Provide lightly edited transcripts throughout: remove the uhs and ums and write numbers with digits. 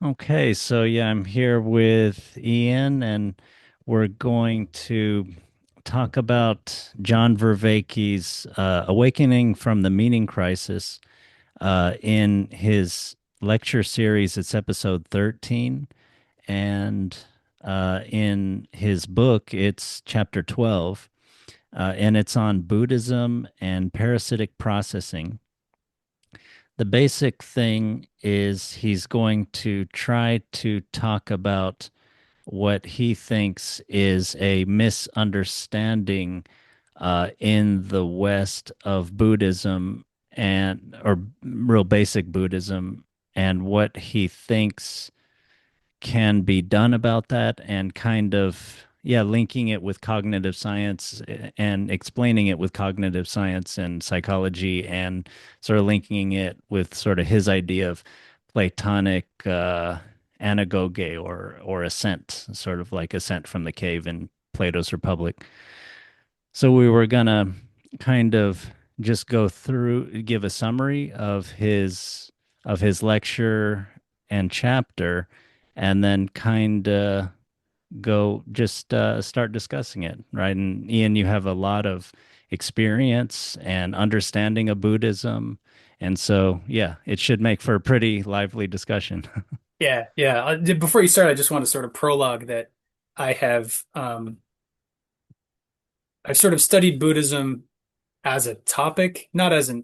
Okay, so yeah, I'm here with Ian, and we're going to talk about John Vervaeke's Awakening from the Meaning Crisis in his lecture series. It's episode 13, and in his book, it's chapter 12, and it's on Buddhism and parasitic processing. The basic thing is he's going to try to talk about what he thinks is a misunderstanding in the West of Buddhism and or real basic Buddhism, and what he thinks can be done about that, and kind of, yeah, linking it with cognitive science and explaining it with cognitive science and psychology, and sort of linking it with sort of his idea of Platonic anagoge or ascent, sort of like ascent from the cave in Plato's Republic. So we were gonna kind of just go through, give a summary of his lecture and chapter, and then kind of go just start discussing it, right? And Ian, you have a lot of experience and understanding of Buddhism, and so yeah, it should make for a pretty lively discussion. Yeah, yeah. Before you start, I just want to sort of prologue that I have I've sort of studied Buddhism as a topic, not as an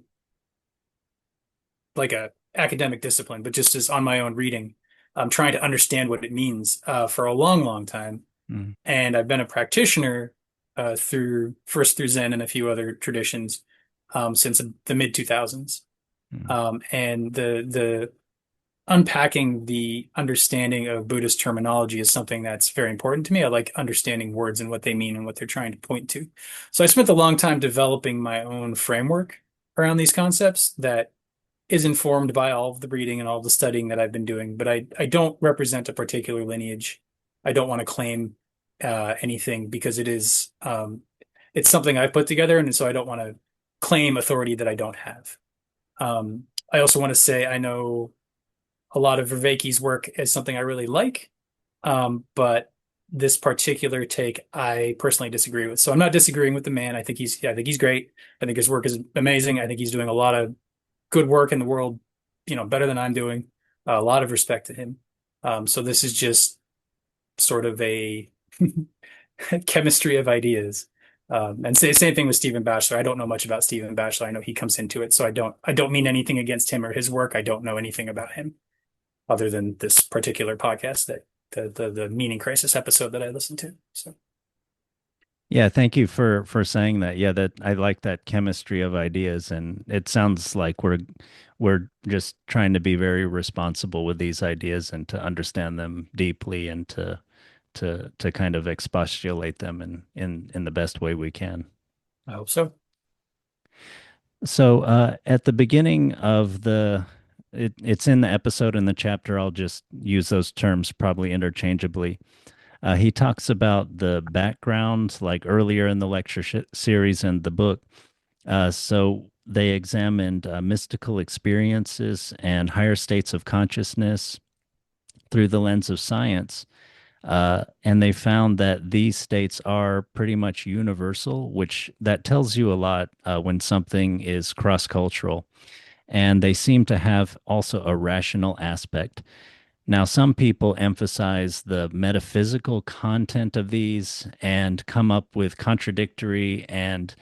like a academic discipline, but just as on my own reading. I'm trying to understand what it means for a long, long time. Mm, And I've been a practitioner through Zen and a few other traditions since the mid 2000s. mm. And the unpacking the understanding of Buddhist terminology is something that's very important to me. I like understanding words and what they mean and what they're trying to point to. So I spent a long time developing my own framework around these concepts that is informed by all of the reading and all of the studying that I've been doing, but I don't represent a particular lineage. I don't want to claim anything because it's something I've put together, and so I don't want to claim authority that I don't have. I also want to say I know a lot of Vervaeke's work is something I really like, but this particular take I personally disagree with. So I'm not disagreeing with the man. I think he's great. I think his work is amazing. I think he's doing a lot of good work in the world, better than I'm doing. A lot of respect to him. So this is just sort of a chemistry of ideas. And same thing with Stephen Batchelor. I don't know much about Stephen Batchelor. I know he comes into it, so I don't mean anything against him or his work. I don't know anything about him other than this particular podcast that the Meaning Crisis episode that I listened to. So Yeah, thank you for saying that. Yeah, that I like that chemistry of ideas, and it sounds like we're just trying to be very responsible with these ideas and to understand them deeply, and to kind of expostulate them in the best way we can. I hope so. So at the beginning of it's in the episode in the chapter. I'll just use those terms probably interchangeably. He talks about the background, like earlier in the lecture series and the book. So they examined mystical experiences and higher states of consciousness through the lens of science. And they found that these states are pretty much universal, which that tells you a lot when something is cross-cultural. And they seem to have also a rational aspect. Now, some people emphasize the metaphysical content of these and come up with contradictory and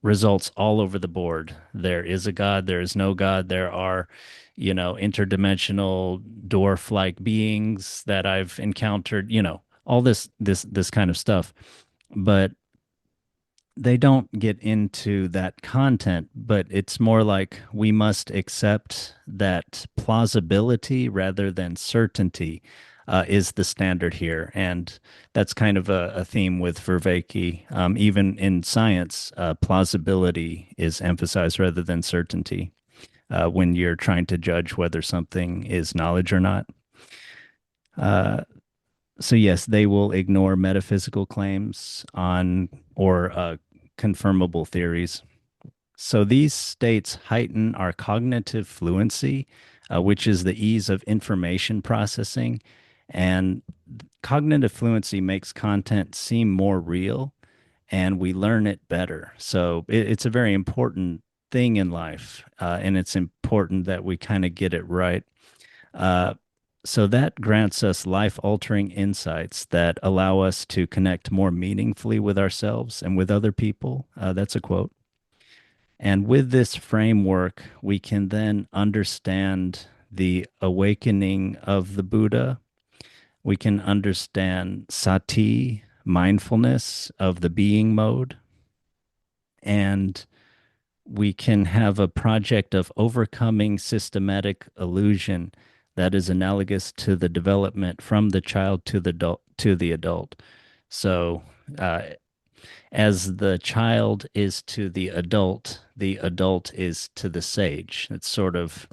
results all over the board. There is a God, there is no God, there are, interdimensional dwarf-like beings that I've encountered, all this kind of stuff. But they don't get into that content, but it's more like we must accept that plausibility rather than certainty is the standard here. And that's kind of a theme with Vervaeke. Even in science, plausibility is emphasized rather than certainty when you're trying to judge whether something is knowledge or not. Uh, so yes, they will ignore metaphysical claims on or confirmable theories. So these states heighten our cognitive fluency, which is the ease of information processing. And cognitive fluency makes content seem more real and we learn it better. So it's a very important thing in life, and it's important that we kind of get it right. Uh, so that grants us life altering insights that allow us to connect more meaningfully with ourselves and with other people. That's a quote. And with this framework, we can then understand the awakening of the Buddha. We can understand sati, mindfulness of the being mode, and we can have a project of overcoming systematic illusion that is analogous to the development from the child to the adult. So, uh, as the child is to the adult is to the sage. It's sort of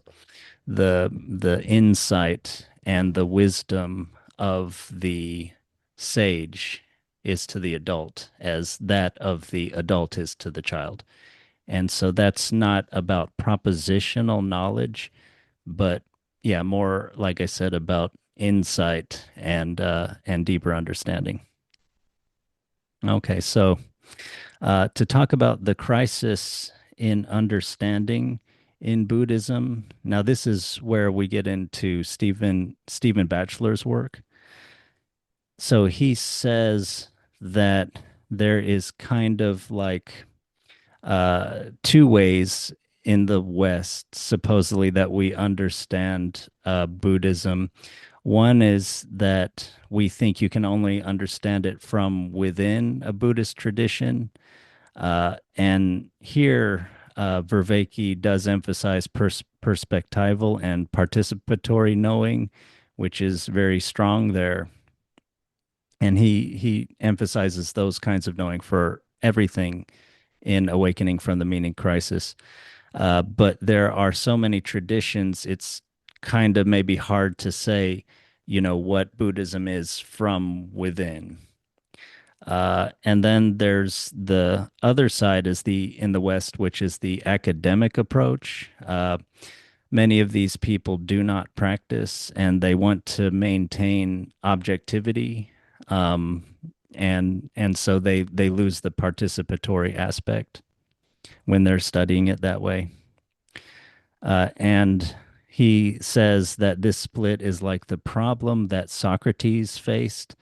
the insight and the wisdom of the sage is to the adult, as that of the adult is to the child. And so that's not about propositional knowledge, but yeah, more like I said about insight and deeper understanding. Okay, so to talk about the crisis in understanding in Buddhism. Now, this is where we get into Stephen Batchelor's work. So he says that there is kind of like two ways in the West, supposedly, that we understand Buddhism. One is that we think you can only understand it from within a Buddhist tradition. And here, Vervaeke does emphasize perspectival and participatory knowing, which is very strong there. And he emphasizes those kinds of knowing for everything in Awakening from the Meaning Crisis. But there are so many traditions, it's kind of maybe hard to say, what Buddhism is from within. And then there's the other side is the in the West, which is the academic approach. Many of these people do not practice and they want to maintain objectivity. Um, and so they lose the participatory aspect when they're studying it that way. And he says that this split is like the problem that Socrates faced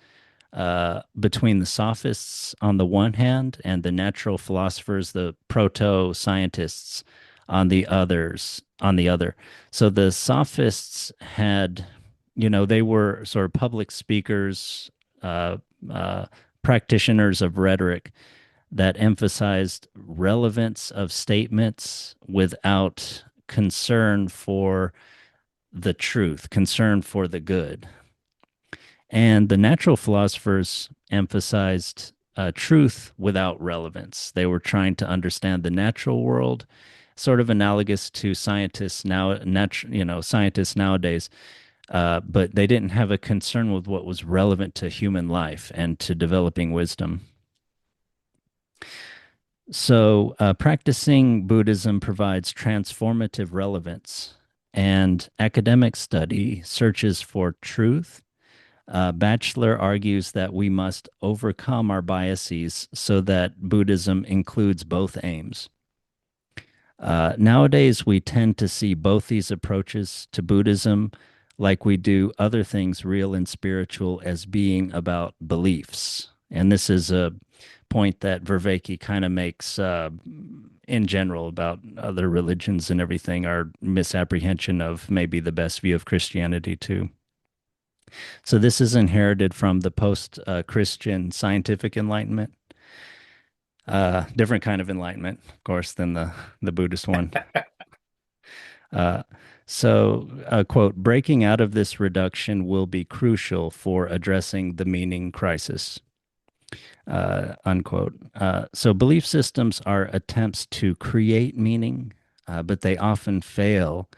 between the sophists on the one hand and the natural philosophers, the proto scientists on the other. So the sophists had, they were sort of public speakers, uh, uh, practitioners of rhetoric that emphasized relevance of statements without concern for the truth, concern for the good. And the natural philosophers emphasized truth without relevance. They were trying to understand the natural world, sort of analogous to scientists now, scientists nowadays. But they didn't have a concern with what was relevant to human life and to developing wisdom. So, practicing Buddhism provides transformative relevance, and academic study searches for truth. Batchelor argues that we must overcome our biases so that Buddhism includes both aims. Nowadays, we tend to see both these approaches to Buddhism, like we do other things real and spiritual, as being about beliefs. And this is a point that Vervaeke kind of makes in general about other religions and everything, our misapprehension of maybe the best view of Christianity, too. So this is inherited from the post-Christian scientific enlightenment. Different kind of enlightenment, of course, than the Buddhist one. Uh, quote, breaking out of this reduction will be crucial for addressing the meaning crisis, unquote. So belief systems are attempts to create meaning, but they often fail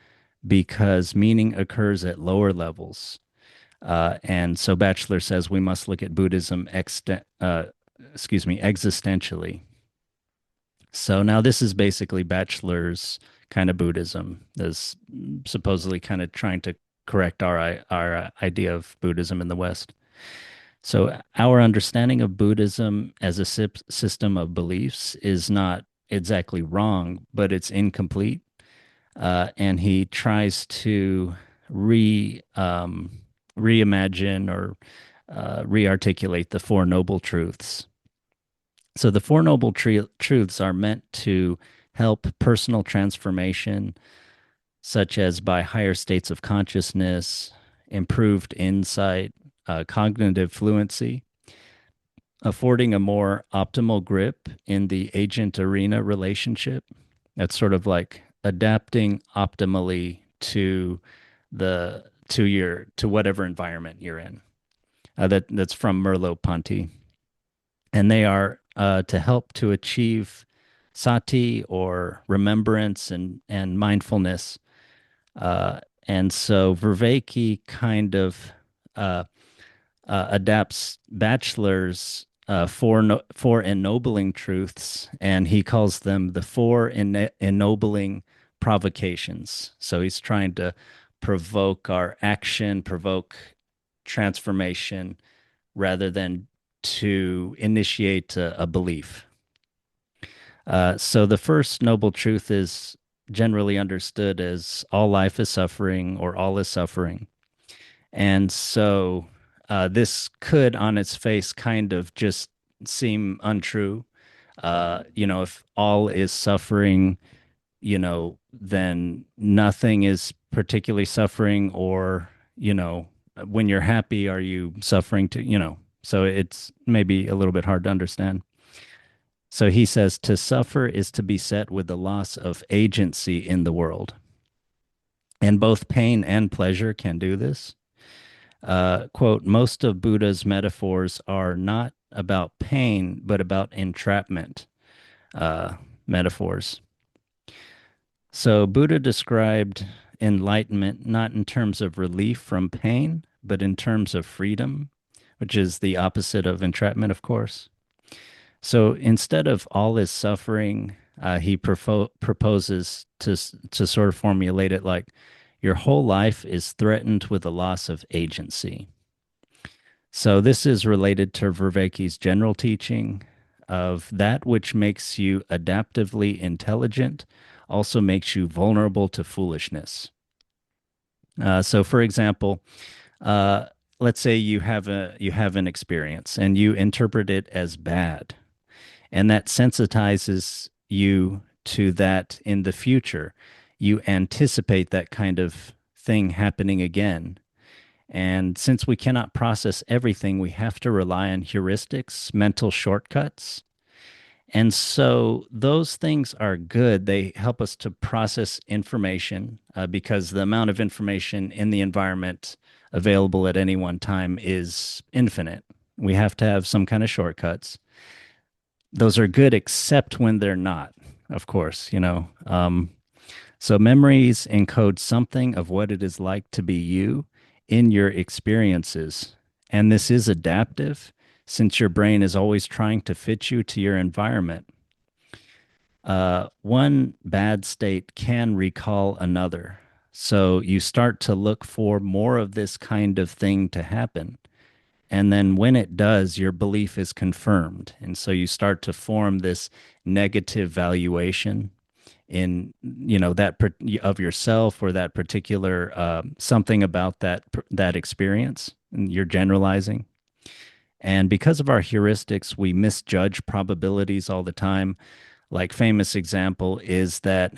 because meaning occurs at lower levels. And so Batchelor says we must look at Buddhism existentially. So now this is basically Batchelor's kind of Buddhism is supposedly kind of trying to correct our idea of Buddhism in the West. So our understanding of Buddhism as a system of beliefs is not exactly wrong, but it's incomplete. And he tries to re reimagine or re-articulate the Four Noble Truths. So the Four Noble Truths are meant to help personal transformation, such as by higher states of consciousness, improved insight, cognitive fluency, affording a more optimal grip in the agent arena relationship. That's sort of like adapting optimally to whatever environment you're in. That's from Merleau-Ponty, and they are to help to achieve sati or remembrance and mindfulness. And so Vervaeke kind of uh, adapts Batchelor's four ennobling truths, and he calls them the four ennobling provocations. So he's trying to provoke our action, provoke transformation, rather than to initiate a belief. So the first noble truth is generally understood as all life is suffering or all is suffering. And so this could, on its face, kind of just seem untrue. If all is suffering, then nothing is particularly suffering, or, when you're happy, are you suffering too? So it's maybe a little bit hard to understand. So he says to suffer is to be set with the loss of agency in the world. And both pain and pleasure can do this. Quote, most of Buddha's metaphors are not about pain, but about entrapment metaphors. So Buddha described enlightenment not in terms of relief from pain, but in terms of freedom, which is the opposite of entrapment, of course. So instead of all is suffering, he proposes to sort of formulate it like your whole life is threatened with a loss of agency. So this is related to Vervaeke's general teaching of that which makes you adaptively intelligent also makes you vulnerable to foolishness. So, for example, uh, let's say you have an experience and you interpret it as bad, and that sensitizes you to that in the future. You anticipate that kind of thing happening again. And since we cannot process everything, we have to rely on heuristics, mental shortcuts. And so those things are good. They help us to process information because the amount of information in the environment available at any one time is infinite. We have to have some kind of shortcuts. Those are good, except when they're not, of course. So memories encode something of what it is like to be you in your experiences. And this is adaptive since your brain is always trying to fit you to your environment. One bad state can recall another. So you start to look for more of this kind of thing to happen. And then when it does, your belief is confirmed. And so you start to form this negative valuation in that of yourself or that particular something about that experience, and you're generalizing. And because of our heuristics, we misjudge probabilities all the time. Like famous example is that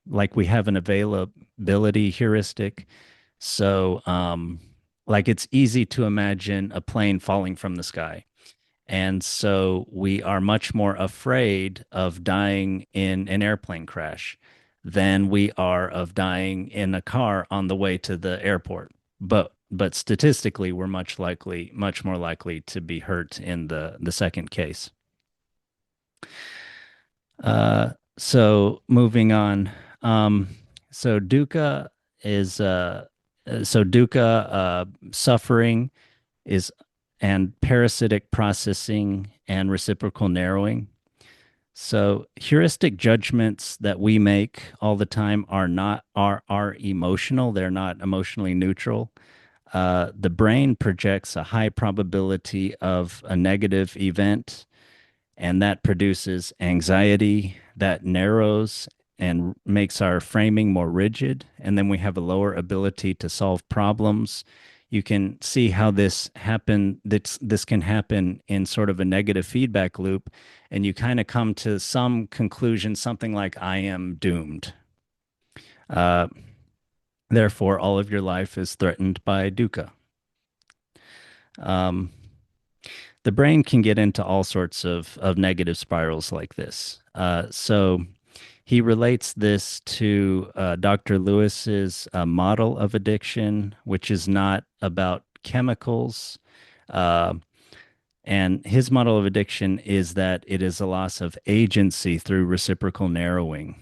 like we have an availability heuristic. So like it's easy to imagine a plane falling from the sky. And so we are much more afraid of dying in an airplane crash than we are of dying in a car on the way to the airport. But statistically, we're much more likely to be hurt in the second case. So moving on. Um, so dukkha is dukkha suffering is and parasitic processing and reciprocal narrowing. So heuristic judgments that we make all the time are emotional. They're not emotionally neutral. The brain projects a high probability of a negative event, and that produces anxiety that narrows and makes our framing more rigid. And then we have a lower ability to solve problems. You can see how this can happen in sort of a negative feedback loop, and you kind of come to some conclusion, something like I am doomed. Uh, Therefore, all of your life is threatened by dukkha. Um, the brain can get into all sorts of negative spirals like this. So he relates this to Dr. Lewis's model of addiction, which is not about chemicals. Uh, and his model of addiction is that it is a loss of agency through reciprocal narrowing.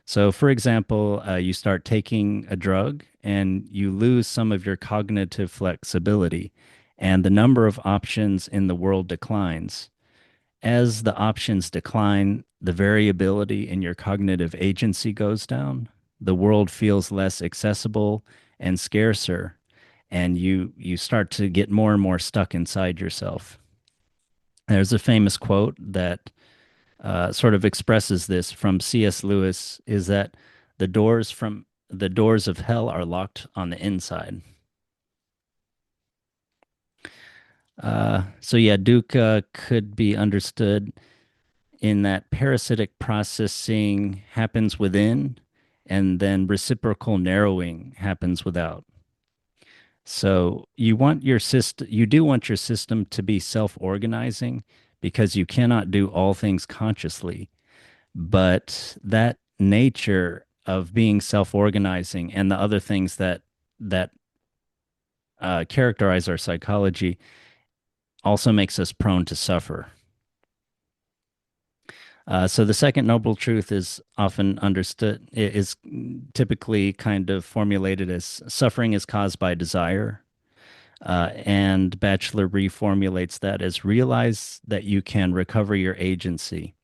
So, for example, you start taking a drug and you lose some of your cognitive flexibility, and the number of options in the world declines. As the options decline, the variability in your cognitive agency goes down. The world feels less accessible and scarcer, and you start to get more and more stuck inside yourself. There's a famous quote that sort of expresses this from C.S. Lewis is that the doors of hell are locked on the inside. So yeah, dukkha could be understood in that parasitic processing happens within, and then reciprocal narrowing happens without. So you do want your system to be self-organizing because you cannot do all things consciously. But that nature of being self-organizing and the other things that characterize our psychology also makes us prone to suffer. So the second noble truth is often understood, is typically kind of formulated as suffering is caused by desire. And Batchelor reformulates that as realize that you can recover your agency.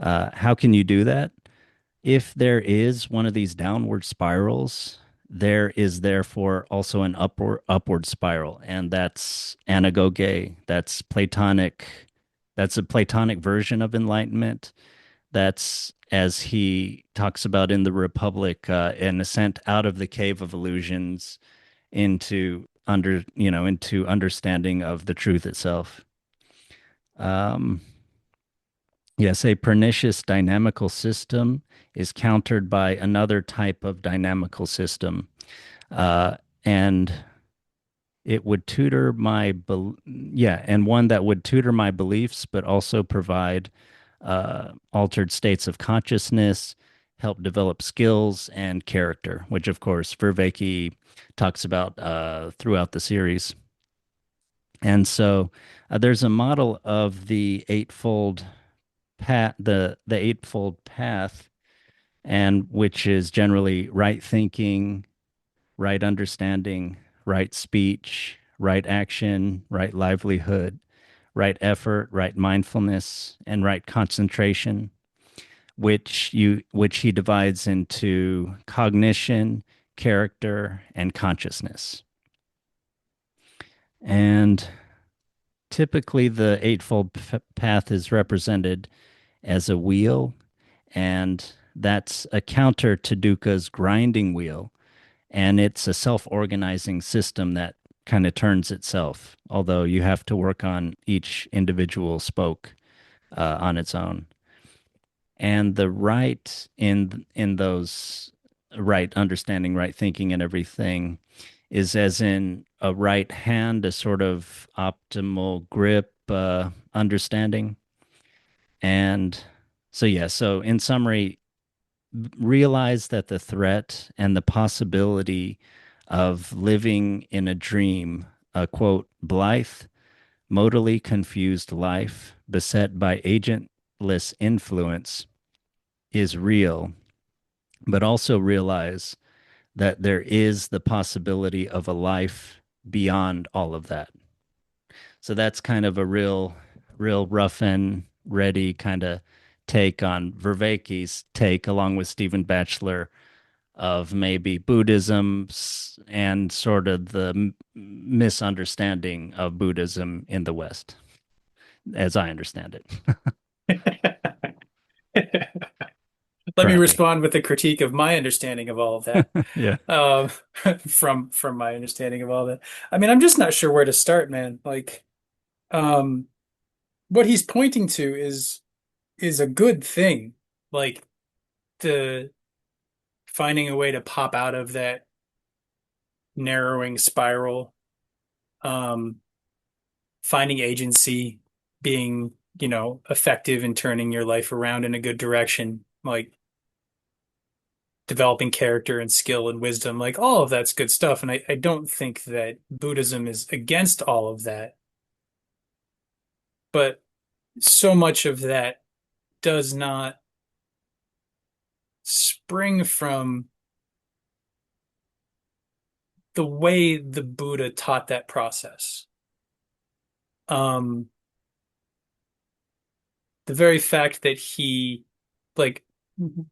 How can you do that? If there is one of these downward spirals, there is therefore also an upward spiral, and that's anagoge. That's Platonic. That's a Platonic version of enlightenment. That's as he talks about in the Republic, an ascent out of the cave of illusions into understanding of the truth itself. Um, yes, a pernicious dynamical system is countered by another type of dynamical system, and it would tutor and one that would tutor my beliefs, but also provide altered states of consciousness, help develop skills and character, which of course Vervaeke talks about throughout the series. And so there's a model of the eightfold path, the eightfold path, and which is generally right thinking, right understanding, right speech, right action, right livelihood, right effort, right mindfulness, and right concentration, which he divides into cognition, character, and consciousness. And typically the eightfold path is represented as a wheel, and that's a counter to dukkha's grinding wheel, and it's a self-organizing system that kind of turns itself, although you have to work on each individual spoke on its own. And the right in those right understanding, right thinking, and everything is as in a right hand, a sort of optimal grip understanding. And so, yeah, so in summary, realize that the threat and the possibility of living in a dream, a quote, blithe, modally confused life beset by agentless influence is real, but also realize that there is the possibility of a life beyond all of that. So that's kind of a real rough and ready kind of take on Vervaeke's take, along with Stephen Batchelor, of maybe Buddhism and sort of the misunderstanding of Buddhism in the West, as I understand it Let me currently. respond with a critique of my understanding of all of that. Yeah. Um, from my understanding of all that. I mean, I'm just not sure where to start, man. Like, um, what he's pointing to is a good thing. Like the finding a way to pop out of that narrowing spiral, um, finding agency, being, effective in turning your life around in a good direction, like developing character and skill and wisdom, like all of that's good stuff. And I don't think that Buddhism is against all of that, but so much of that does not spring from the way the Buddha taught that process. Um, the very fact that he like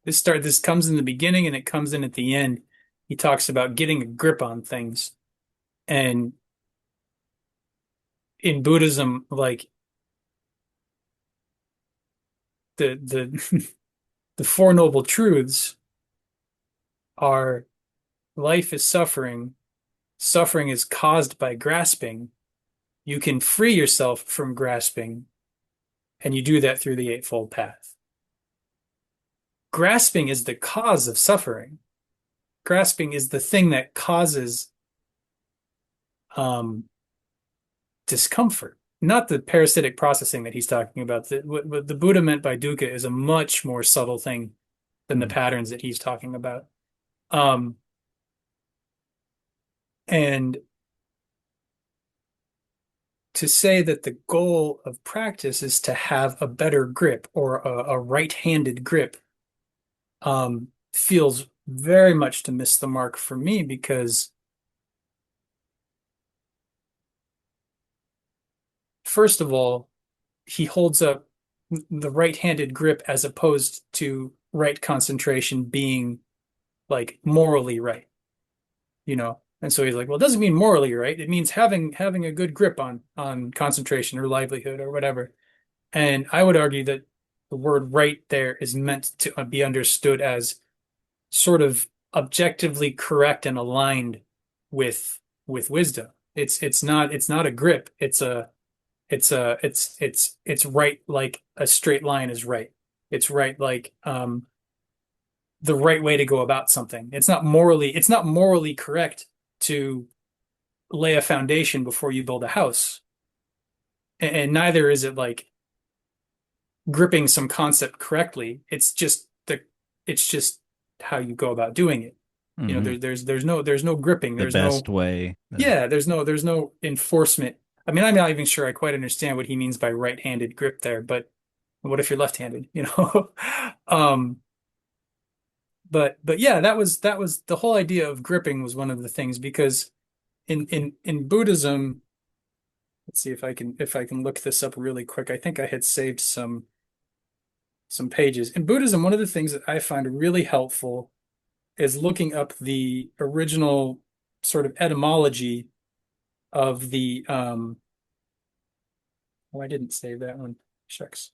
this comes in the beginning and it comes in at the end. He talks about getting a grip on things. And in Buddhism, like the the Four Noble Truths are life is suffering, suffering is caused by grasping. You can free yourself from grasping, and you do that through the Eightfold Path. Grasping is the cause of suffering. Grasping is the thing that causes um, discomfort, not the parasitic processing that he's talking about. What the Buddha meant by dukkha is a much more subtle thing than the Mm. patterns that he's talking about. Um, and to say that the goal of practice is to have a better grip or a right-handed grip feels very much to miss the mark for me because, first of all, he holds up the right-handed grip as opposed to right concentration being like morally right, you know? And so he's like, well, it doesn't mean morally right. It means having a good grip on concentration or livelihood or whatever. And I would argue that the word right there is meant to be understood as sort of objectively correct and aligned with wisdom. It's not a grip. It's right like a straight line is right. It's right like the right way to go about something. It's not morally correct to lay a foundation before you build a house. And neither is it like gripping some concept correctly. It's just how you go about doing it. Hmm. There's no gripping. The There's no best way. yeah. There's no enforcement. I mean, I'm not even sure I quite understand what he means by right-handed grip there, but what if you're left-handed, you know? Um, but yeah, that was the whole idea of gripping was one of the things because in Buddhism, let's see if I can look this up really quick. I think I had saved some pages. In Buddhism, one of the things that I find really helpful is looking up the original sort of etymology of the oh, I didn't save that one. Shucks.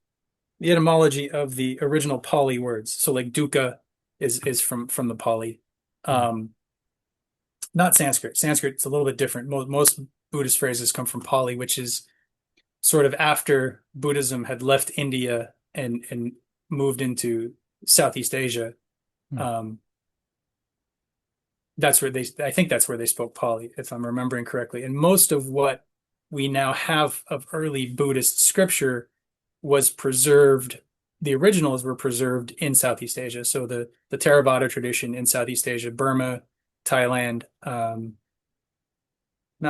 The etymology of the original Pali words. So like dukkha is from the Pali. Mm. Um, not Sanskrit. Sanskrit's a little bit different. Most Buddhist phrases come from Pali, which is sort of after Buddhism had left India and moved into Southeast Asia. Mm. Um, I think that's where they spoke Pali, if I'm remembering correctly. And most of what we now have of early Buddhist scripture was preserved. The originals were preserved in Southeast Asia. So the Theravada tradition in Southeast Asia, Burma, Thailand, not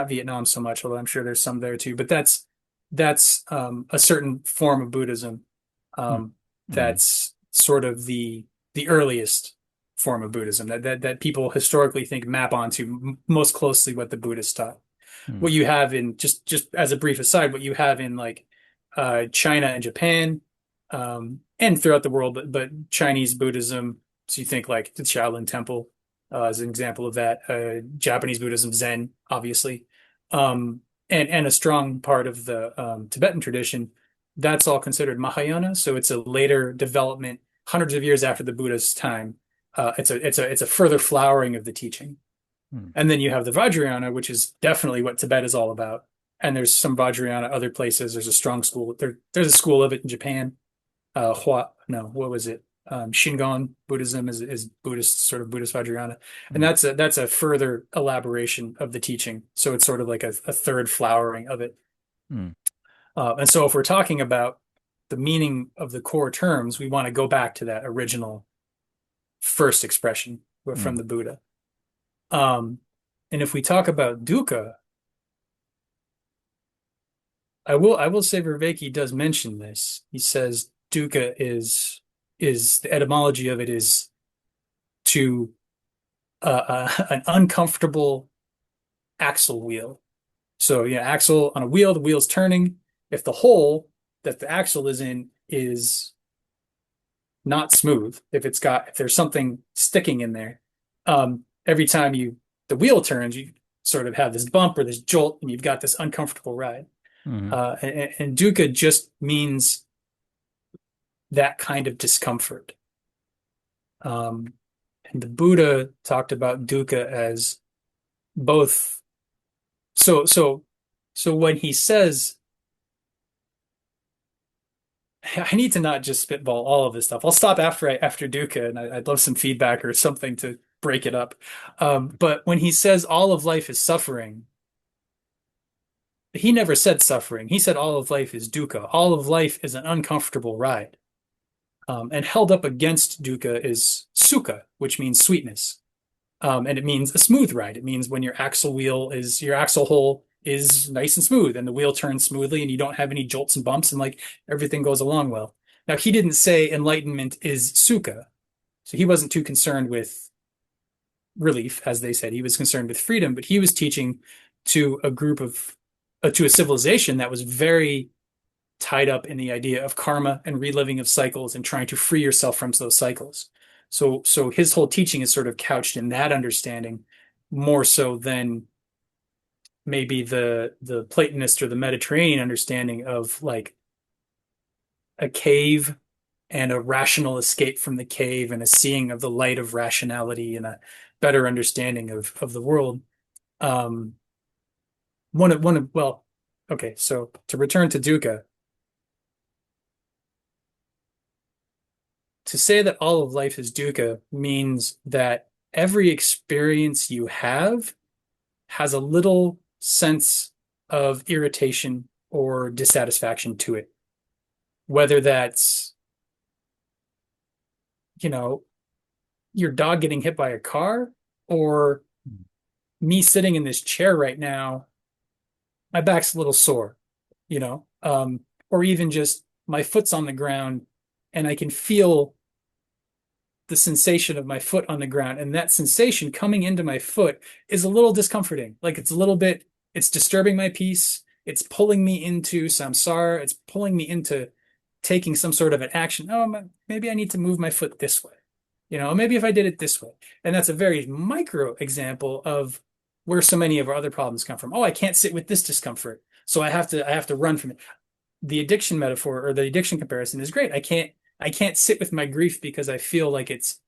Vietnam so much, although I'm sure there's some there too. But that's a certain form of Buddhism. Mm. Um, Mm. that's sort of the earliest form of Buddhism that people historically think map onto most closely what the Buddhists taught. Mm. What you have in just as a brief aside, what you have in like China and Japan, and throughout the world, but Chinese Buddhism. So you think like the Shaolin Temple as an example of that. Japanese Buddhism, Zen, obviously, and a strong part of the Tibetan tradition. That's all considered Mahayana. So it's a later development, hundreds of years after the Buddha's time. It's a further flowering of the teaching. Mm. And then you have the Vajrayana, which is definitely what Tibet is all about. And there's some Vajrayana other places. There's a strong school. There's a school of it in Japan. No, what was it? Shingon Buddhism is Buddhist, sort of Buddhist Vajrayana, and Mm. that's a further elaboration of the teaching. So it's sort of like a third flowering of it. Mm. And so if we're talking about the meaning of the core terms, we want to go back to that original first expression from Mm. the Buddha. Um, and if we talk about dukkha, I will say Vervaeke does mention this. He says dukkha is the etymology of it is to an uncomfortable axle wheel. So yeah, axle on a wheel, the wheel's turning. If the hole that the axle is in is not smooth, if there's something sticking in there, every time the wheel turns, you sort of have this bump or this jolt, and you've got this uncomfortable ride. Mm. And dukkha just means that kind of discomfort. Um, and the Buddha talked about dukkha as both. So, so, so when he says, I need to not just spitball all of this stuff. I'll stop after dukkha, and I'd love some feedback or something to break it up. But when he says all of life is suffering, he never said suffering. He said all of life is dukkha. All of life is an uncomfortable ride. And held up against dukkha is sukha, which means sweetness. And it means a smooth ride. It means when your axle hole is nice and smooth and the wheel turns smoothly and you don't have any jolts and bumps and like everything goes along well. Now, he didn't say enlightenment is sukha. So he wasn't too concerned with relief, as they said. He was concerned with freedom, but he was teaching to to a civilization that was very tied up in the idea of karma and reliving of cycles and trying to free yourself from those cycles. So his whole teaching is sort of couched in that understanding more so than maybe the Platonist or the Mediterranean understanding of like a cave and a rational escape from the cave and a seeing of the light of rationality and a better understanding of the world. Um, well, okay, so to return to dukkha, to say that all of life is dukkha means that every experience you have has a little sense of irritation or dissatisfaction to it. Whether that's, you know, your dog getting hit by a car or me sitting in this chair right now, my back's a little sore, or even just my foot's on the ground and I can feel the sensation of my foot on the ground. And that sensation coming into my foot is a little discomforting. Like it's disturbing my peace. It's pulling me into samsara. It's pulling me into taking some sort of an action. Oh, maybe I need to move my foot this way. Maybe if I did it this way. And that's a very micro example of where so many of our other problems come from. Oh, I can't sit with this discomfort. So I have to run from it. The addiction metaphor or the addiction comparison is great. I can't sit with my grief because I feel like it's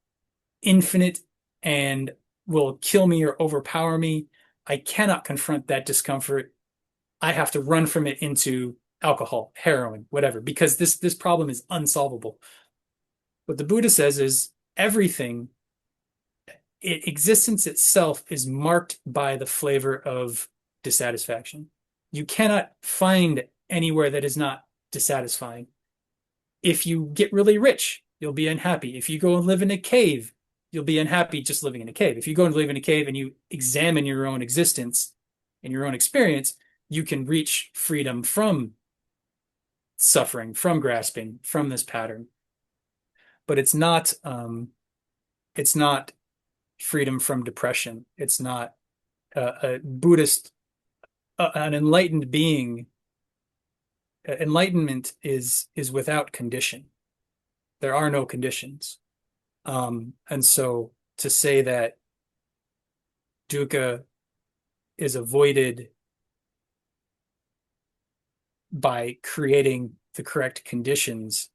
infinite and will kill me or overpower me. I cannot confront that discomfort. I have to run from it into alcohol, heroin, whatever, because this problem is unsolvable. What the Buddha says is everything, existence itself is marked by the flavor of dissatisfaction. You cannot find anywhere that is not dissatisfying. If you get really rich, you'll be unhappy. If you go and live in a cave, you'll be unhappy just living in a cave. If you go and live in a cave and you examine your own existence and your own experience, you can reach freedom from suffering, from grasping, from this pattern. But it's not freedom from depression. It's not a Buddhist, an enlightened being enlightenment is without condition. There are no conditions. And so to say that dukkha is avoided by creating the correct conditions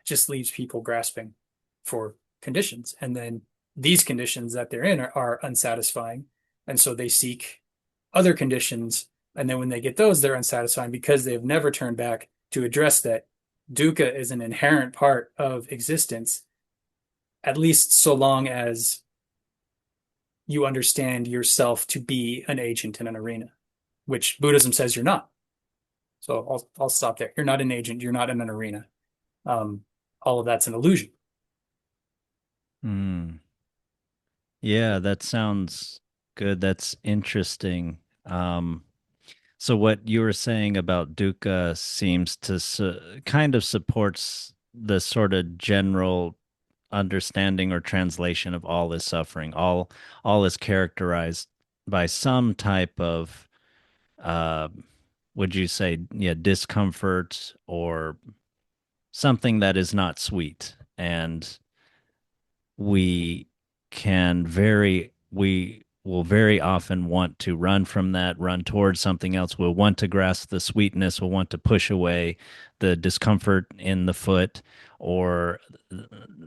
just leaves people grasping for conditions. And then these conditions that they're in are unsatisfying. And so they seek other conditions. And then when they get those, they're unsatisfying because they have never turned back to address that dukkha is an inherent part of existence, at least so long as you understand yourself to be an agent in an arena, which Buddhism says you're not. So I'll stop there. You're not an agent. You're not in an arena. Um, all of that's an illusion. Hmm. Yeah, that sounds good. That's interesting. So what you were saying about dukkha seems to kind of supports the sort of general understanding or translation of all is suffering. All is characterized by some type of uh, would you say, yeah, discomfort or something that is not sweet. And we we will very often want to run from that, run towards something else. We'll want to grasp the sweetness, we'll want to push away the discomfort in the foot or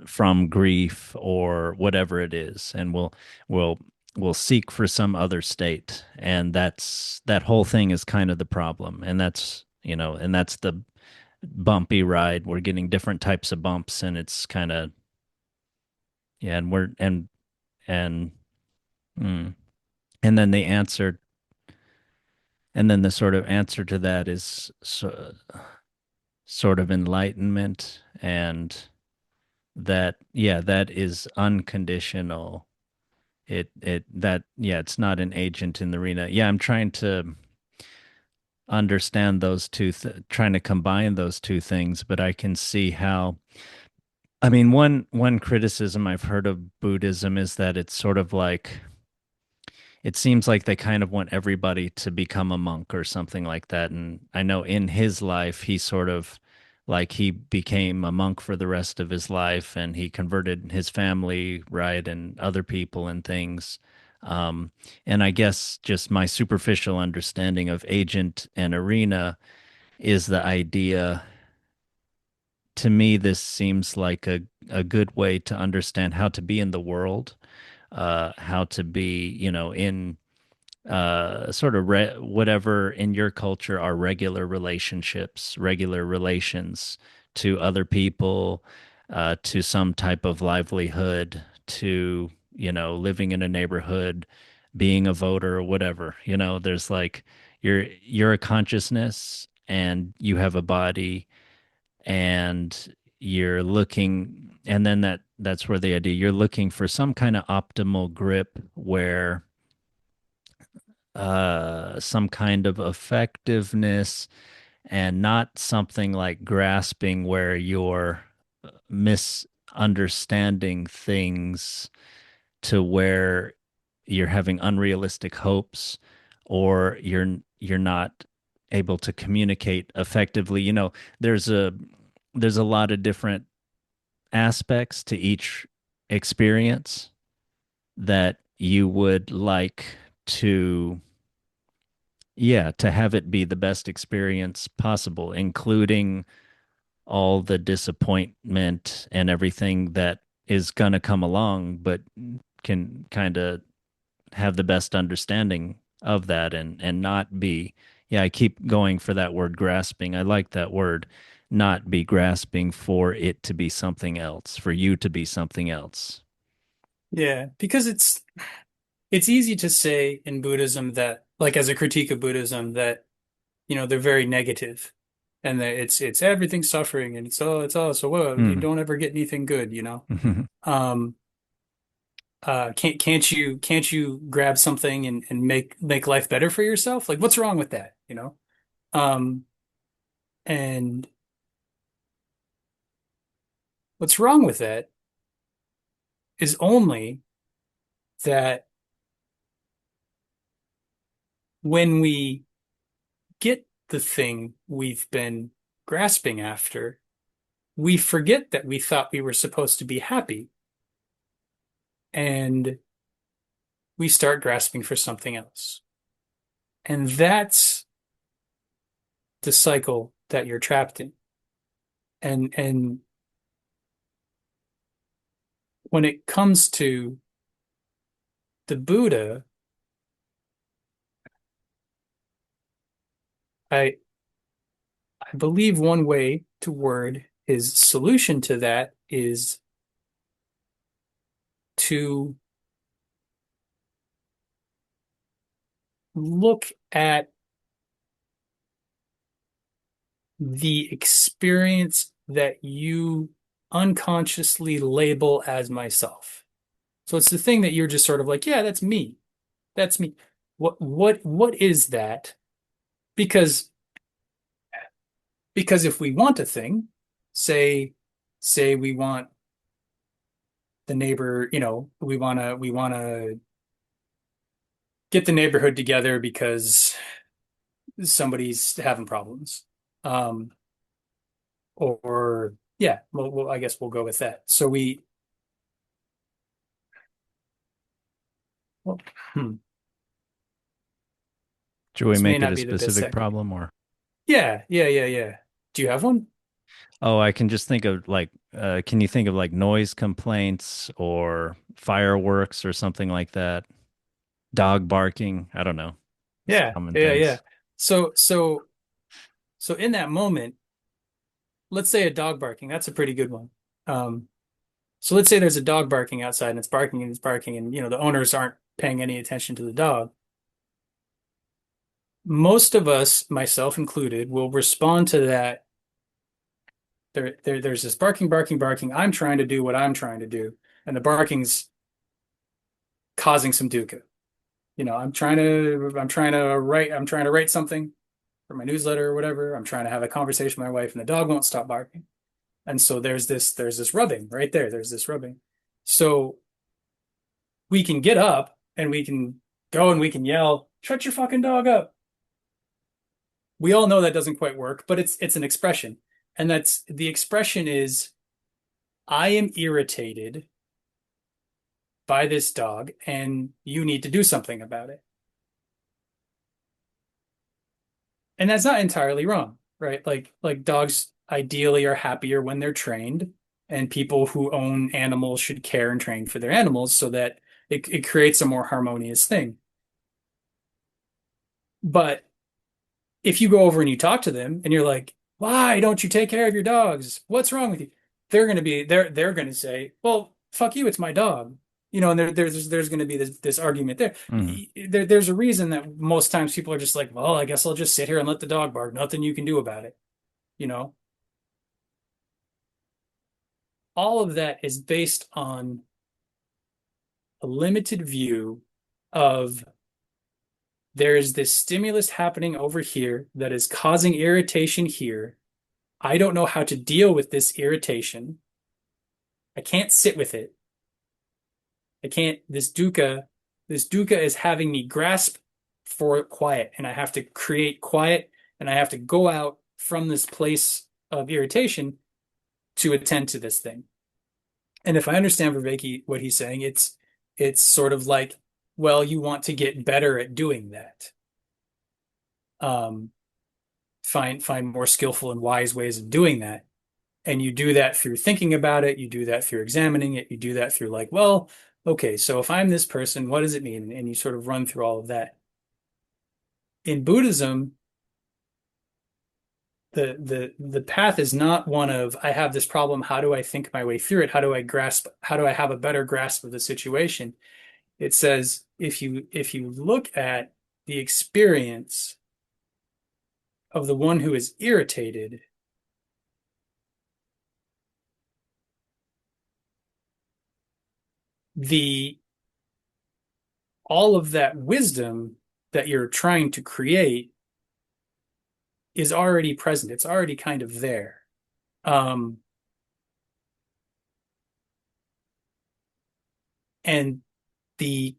from grief or whatever it is. And we'll we'll seek for some other state. And that whole thing is kind of the problem. And that's, and that's the bumpy ride. We're getting different types of bumps and it's kind of, yeah, and mm. and then the answer, and then the sort of answer to that is sort of enlightenment, and that, yeah, that is unconditional. Yeah, it's not an agent in the arena. Yeah, I'm trying to understand trying to combine those two things, but I can see how. I mean, one criticism I've heard of Buddhism is that it's sort of like it seems like they kind of want everybody to become a monk or something like that. And I know in his life, he sort of like he became a monk for the rest of his life and he converted his family, right, and other people and things. Um, and I guess just my superficial understanding of agent and arena is the idea. To me, this seems like a good way to understand how to be in the world, how to be, in sort of whatever in your culture are regular relationships, regular relations to other people, to some type of livelihood, to, living in a neighborhood, being a voter or whatever. There's like you're a consciousness and you have a body and you're looking, and then that's where the idea you're looking for some kind of optimal grip where some kind of effectiveness and not something like grasping where you're misunderstanding things to where you're having unrealistic hopes or you're not able to communicate effectively. There's a there's a lot of different aspects to each experience that you would like to, yeah, to have it be the best experience possible, including all the disappointment and everything that is going to come along, but can kind of have the best understanding of that and not be, yeah, I keep going for that word grasping. I like that word, not be grasping for it to be something else, for you to be something else. Yeah, because it's easy to say in Buddhism that, like as a critique of Buddhism, that they're very negative, and that it's everything's suffering, and it's all so well, you Hmm. don't ever get anything good. Um, can't you grab something and make life better for yourself? Like, what's wrong with that? Um, and what's wrong with that is only that when we get the thing we've been grasping after, we forget that we thought we were supposed to be happy, and we start grasping for something else. And that's the cycle that you're trapped in. And when it comes to the Buddha, I I believe one way to word his solution to that is to look at the experience that you unconsciously label as myself. So it's the thing that you're just sort of like, yeah, that's me. That's me. What is that? Because because if we want a thing, say say we want the neighbor, we want to get the neighborhood together because somebody's having problems. Um, or yeah, I guess we'll go with that. So well, hmm, Should we this may make it not a be the best specific segue. problem or? Yeah. Do you have one? Oh, I can just think of like, can you think of like noise complaints or fireworks or something like that? Dog barking. I don't know. It's common Yeah. things. So so so in that moment, let's say a dog barking. That's a pretty good one. Um, so let's say there's a dog barking outside and it's barking and it's barking, and the owners aren't paying any attention to the dog. Most of us, myself included, will respond to that. There's this barking. I'm trying to do what I'm trying to do, and the barking's causing some dukkha. I'm trying to write something for my newsletter or whatever. I'm trying to have a conversation with my wife, and the dog won't stop barking. And so there's this rubbing right there. There's this rubbing. So we can get up and we can go and we can yell, "Shut your fucking dog up." We all know that doesn't quite work, but it's an expression. And that's the expression is, I am irritated by this dog and you need to do something about it. And that's not entirely wrong, right? Like dogs ideally are happier when they're trained, and people who own animals should care and train for their animals so that it creates a more harmonious thing. But if you go over and you talk to them and you're like, why don't you take care of your dogs? What's wrong with you? They're gonna say, well, fuck you, it's my dog. And there's gonna be this argument there. Mhm. There's a reason that most times people are just like, well, I guess I'll just sit here and let the dog bark. Nothing you can do about it. You know, all of that is based on a limited view of, there is this stimulus happening over here that is causing irritation here. I don't know how to deal with this irritation. I can't sit with it. I can't, this dukkha is having me grasp for quiet, and I have to create quiet, and I have to go out from this place of irritation to attend to this thing. And if I understand Vervaeke, what he's saying, it's sort of like, well, you want to get better at doing that. Um, find more skillful and wise ways of doing that. And you do that through thinking about it, you do that through examining it, you do that through like, well, okay, so if I'm this person, what does it mean? And you sort of run through all of that. In Buddhism, the path is not one of, I have this problem, how do I think my way through it? How do I have a better grasp of the situation? It says, if you look at the experience of the one who is irritated, the all of that wisdom that you're trying to create is already present. It's already kind of there. Um, and the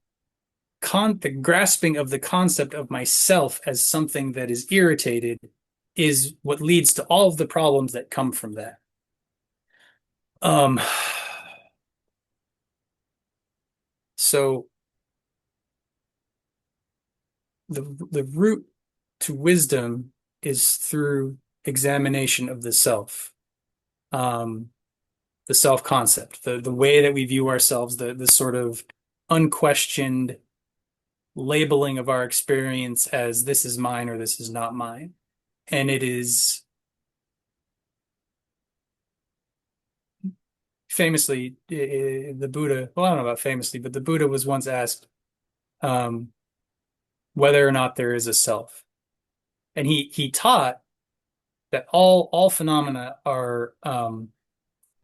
the grasping of the concept of myself as something that is irritated is what leads to all of the problems that come from that. Um, so the route to wisdom is through examination of um, the self concept, the way that we view ourselves, the sort of unquestioned labeling of our experience as this is mine or this is not mine. And it is famously the Buddha, well, I don't know about famously, but the Buddha was once asked um, whether or not there is a self. And he taught that all phenomena are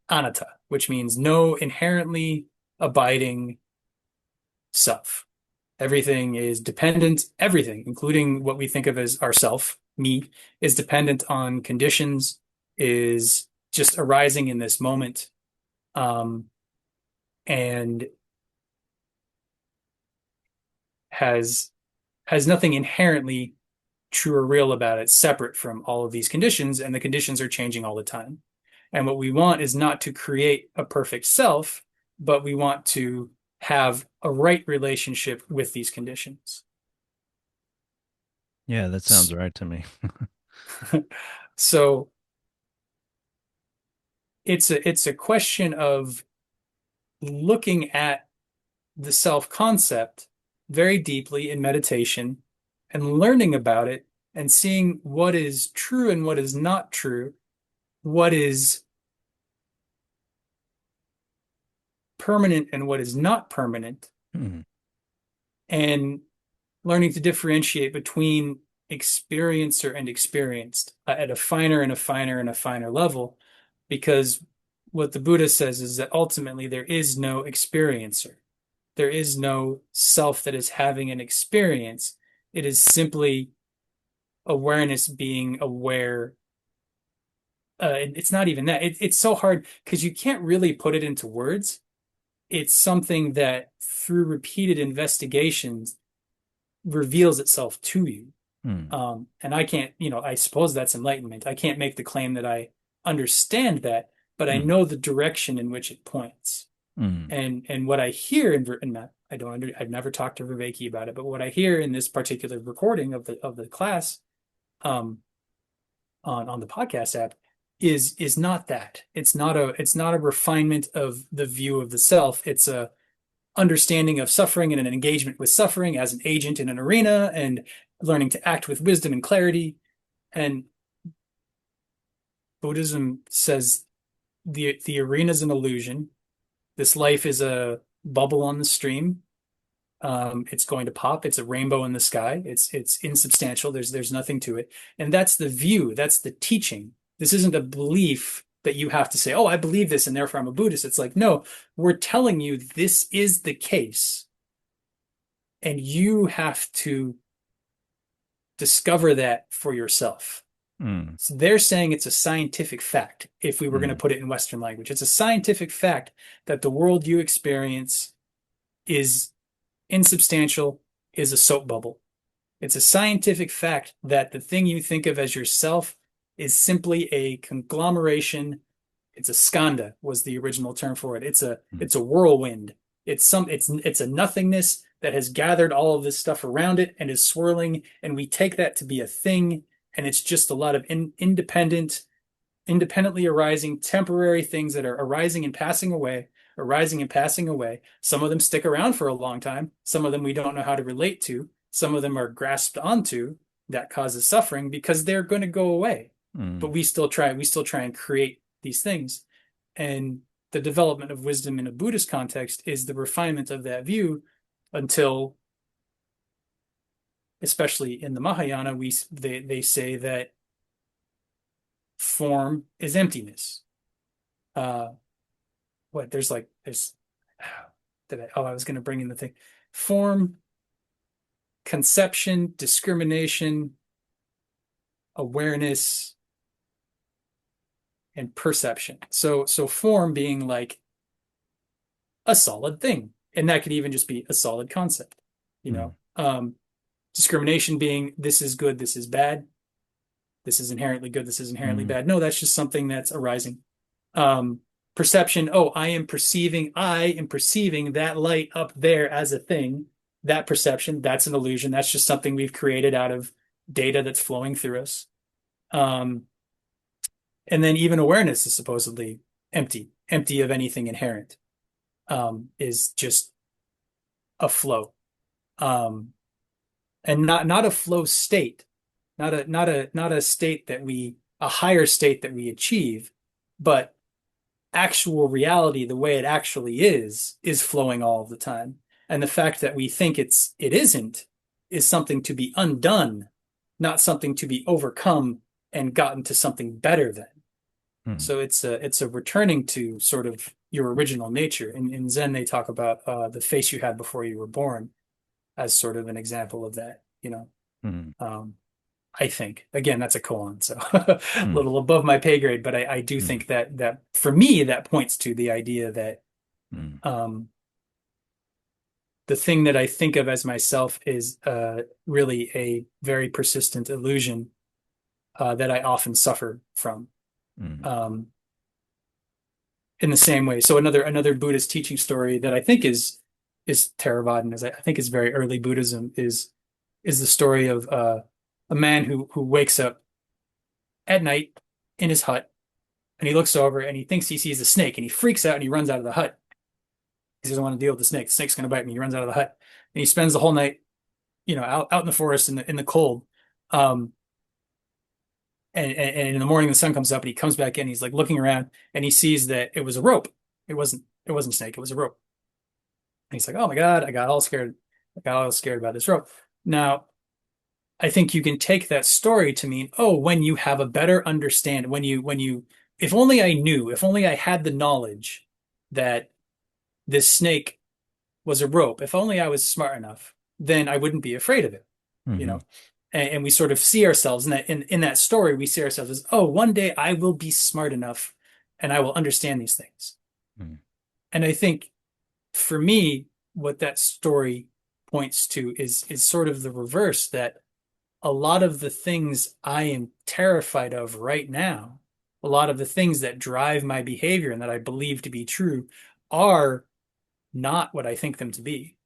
anatta, which means no inherently abiding self. Everything is dependent, everything, including what we think of as ourself, me, is dependent on conditions, is just arising in this moment, um, and has has nothing inherently true or real about it separate from all of these conditions, and the conditions are changing all the time. And what we want is not to create a perfect self, but we want to have a right relationship with these conditions. Yeah, that sounds right to me. So it's a question of looking at the self concept very deeply in meditation and learning about it and seeing what is true and what is not true, what is permanent and what is not permanent, Hmm. and learning to differentiate between experiencer and experienced at a finer and a finer and a finer level. Because what the Buddha says is that ultimately there is no experiencer. There is no self that is having an experience. It is simply awareness being aware. It's not even that. It's so hard because you can't really put it into words. It's something that through repeated investigations reveals itself to you. Mm. And I can't, I suppose that's enlightenment. I can't make the claim that I understand that, but I Mm. know the direction in which it points. Mm. And what I hear in that, I've never talked to Vervaeke about it, but what I hear in this particular recording of the class, um, on the podcast app is not that. It's not a refinement of the view of the self. It's a understanding of suffering and an engagement with suffering as an agent in an arena and learning to act with wisdom and clarity. And Buddhism says the arena is an illusion. This life is a bubble on the stream. It's going to pop. It's a rainbow in the sky. It's insubstantial. There's nothing to it. And that's the view. That's the teaching. This isn't a belief that you have to say, oh, I believe this and therefore I'm a Buddhist. It's like, no, we're telling you this is the case. And you have to discover that for yourself. Mm. So they're saying it's a scientific fact, if we were going to Mm. put it in Western language. It's a scientific fact that the world you experience is insubstantial, is a soap bubble. It's a scientific fact that the thing you think of as yourself is simply a conglomeration. It's a skanda was the original term for it. It's a Mm. it's a whirlwind. It's a nothingness that has gathered all of this stuff around it and is swirling, and we take that to be a thing, and it's just a lot of independently arising temporary things that are arising and passing away, arising and passing away. Some of them stick around for a long time. Some of them we don't know how to relate to. Some of them are grasped onto that causes suffering because they're going to go away. But Mm. we still try and create these things. And the development of wisdom in a Buddhist context is the refinement of that view until, especially in the Mahayana, they say that form is emptiness. Uh, what there's I was going to bring in the thing form, conception, discrimination, awareness, and perception. So form being like a solid thing, and that could even just be a solid concept, you Mm. know. Discrimination being this is good, this is bad. this is inherently good, this is inherently Mm. bad. No, that's just something that's arising. Um, Perception, oh, I am perceiving that light up there as a thing. That perception, that's an illusion. That's just something we've created out of data that's flowing through us. Um, and then even awareness is supposedly empty of anything inherent, is just a flow. Um, and not a flow state, not a state that a higher state that we achieve, but actual reality, the way it actually is flowing all of the time. And the fact that we think it isn't is something to be undone, not something to be overcome and gotten to something better than. Mm. So it's a returning to sort of your original nature. In Zen, they talk about the face you had before you were born as sort of an example of that, you know. Mm. Um, I think again, that's a koan, so a Mm. little above my pay grade, but I do Mm. think that for me that points to the idea that Mm. um, the thing that I think of as myself is really a very persistent illusion that I often suffer from. Mm. Um, in the same way, so another Buddhist teaching story that I think is Theravadan, as I think is very early Buddhism, is the story of a man who wakes up at night in his hut and he looks over and he thinks he sees a snake and he freaks out and he runs out of the hut. He doesn't want to deal with the snake. The snake's going to bite me. He runs out of the hut and he spends the whole night, out in the forest in the cold. Um, and in the morning the sun comes up and he comes back in. He's like looking around and he sees that it was a rope. It wasn't a snake. It was a rope. And he's like, oh my God, I got all scared. I got all scared about this rope. Now, I think you can take that story to mean, oh, when you have a better understanding, if only I knew, if only I had the knowledge that this snake was a rope, if only I was smart enough, then I wouldn't be afraid of it, you Mm. know? And we sort of see ourselves in that story, we see ourselves as, oh, one day I will be smart enough and I will understand these things. Mm. And I think for me, what that story points to is sort of the reverse, that a lot of the things I am terrified of right now, a lot of the things that drive my behavior and that I believe to be true are not what I think them to be.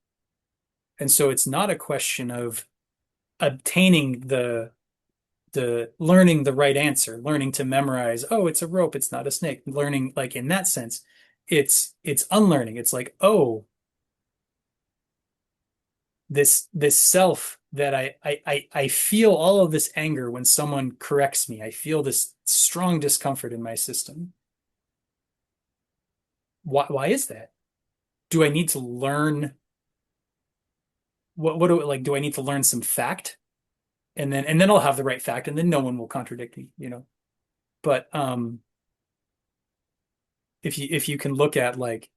And so it's not a question of obtaining the learning the right answer, learning to memorize, oh, it's a rope, it's not a snake, learning like in that sense. It's unlearning. It's like, oh, this self that I feel all of this anger when someone corrects me. I feel this strong discomfort in my system. Why is that? Do I need to learn what do like do I need to learn some fact? And then I'll have the right fact and then no one will contradict me, you know. But if you can look at like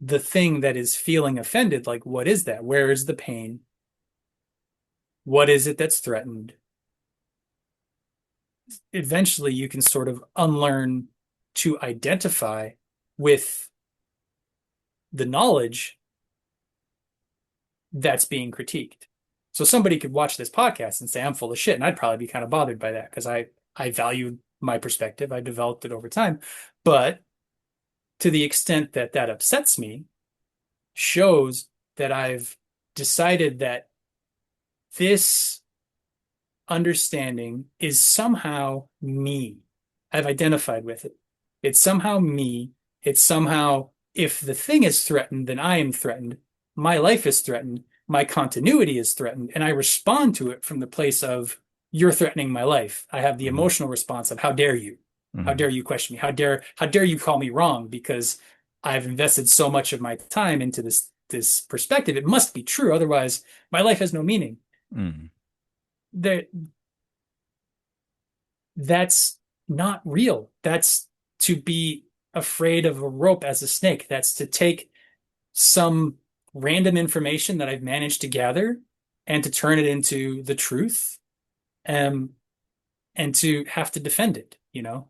the thing that is feeling offended, like what is that? Where is the pain? What is it that's threatened? Eventually you can sort of unlearn to identify with the knowledge that's being critiqued. So somebody could watch this podcast and say I'm full of shit, and I'd probably be kind of bothered by that because I value my perspective. I developed it over time. But to the extent that that upsets me, shows that I've decided that this understanding is somehow me. I've identified with it. It's somehow me. It's somehow, if the thing is threatened, then I am threatened. My life is threatened. My continuity is threatened. And I respond to it from the place of, you're threatening my life. I have the Mm. emotional response of, how dare you? How Mm. dare you question me? How dare you call me wrong? Because I've invested so much of my time into this perspective. It must be true. Otherwise, my life has no meaning. Mm. There, that's not real. That's to be afraid of a rope as a snake. That's to take some random information that I've managed to gather and to turn it into the truth, um, and to have to defend it, you know.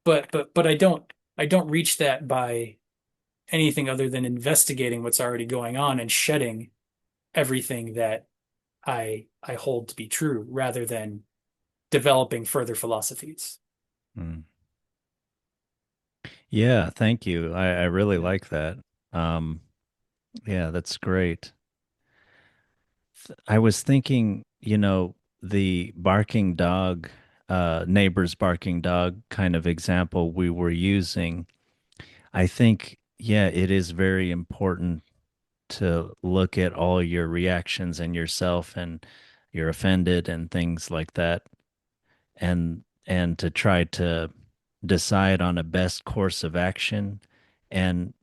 But I don't reach that by anything other than investigating what's already going on and shedding everything that I hold to be true rather than developing further philosophies. Mm. Yeah, thank you. I really Yeah. like that. Um, yeah, that's great. I was thinking, the barking dog, neighbor's barking dog kind of example we were using. I think, yeah, it is very important to look at all your reactions and yourself and you're offended and things like that, and to try to decide on a best course of action. And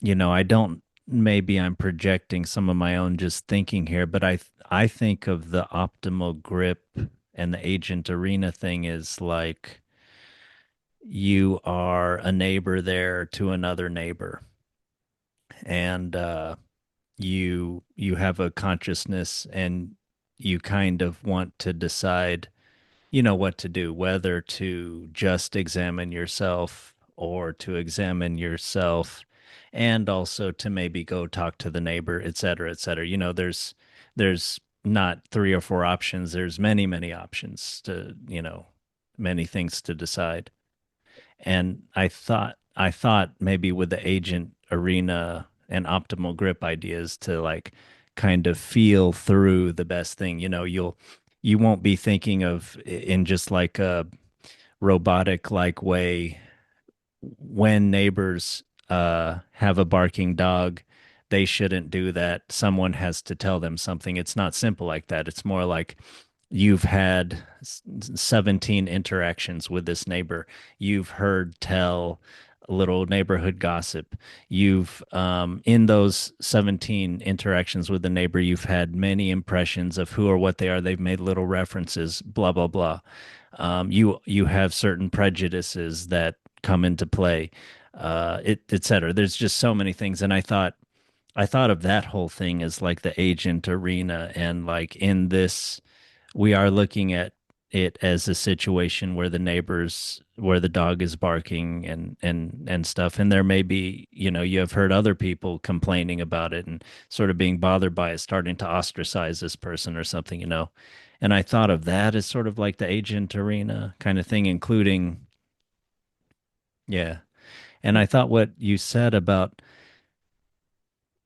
I don't, maybe I'm projecting some of my own just thinking here, but I think of the optimal grip and the agent arena thing is like you are a neighbor there to another neighbor, and you have a consciousness, and you kind of want to decide what to do, whether to just examine yourself or to examine yourself and also to maybe go talk to the neighbor, et cetera, et cetera. There's not three or four options. There's many, many options to, many things to decide. And I thought maybe with the agent arena and optimal grip ideas to like kind of feel through the best thing. You won't be thinking of in just like a robotic like way when neighbors have a barking dog, they shouldn't do that. Someone has to tell them something. It's not simple like that. It's more like you've had 17 interactions with this neighbor. You've heard tell a little neighborhood gossip. You've, in those 17 interactions with the neighbor, you've had many impressions of who or what they are. They've made little references, blah, blah, blah. You have certain prejudices that come into play, et cetera. There's just so many things, and I thought of that whole thing as like the agent arena, and like in this, we are looking at it as a situation where where the dog is barking and stuff, and there may be, you have heard other people complaining about it and sort of being bothered by it, starting to ostracize this person or something. And I thought of that as sort of like the agent arena kind of thing, including, yeah. And I thought what you said about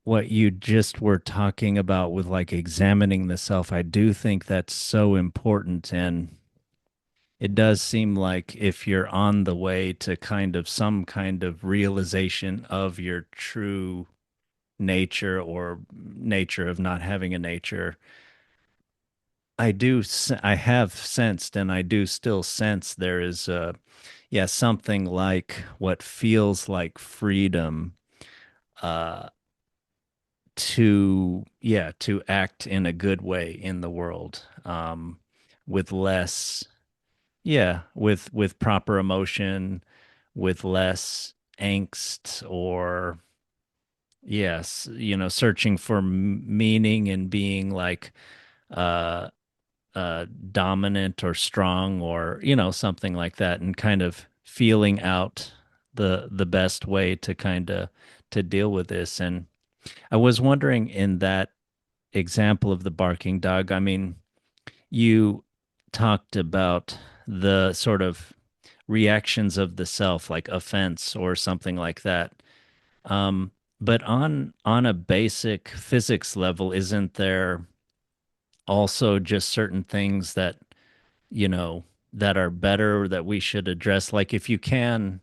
what you just were talking about with like examining the self, I do think that's so important. And it does seem like if you're on the way to kind of some kind of realization of your true nature or nature of not having a nature, I have sensed and I do still sense there is yeah, something like what feels like freedom, uh to act in a good way in the world, with less, yeah, with proper emotion, with less angst, or yes, searching for meaning and being like uh dominant or strong, or something like that, and kind of feeling out the best way to kind of to deal with this. And I was wondering, in that example of the barking dog, I mean, you talked about the sort of reactions of the self, like offense or something like that. Um, but on a basic physics level, isn't there also just certain things that, you know, that are better that we should address? Like if you can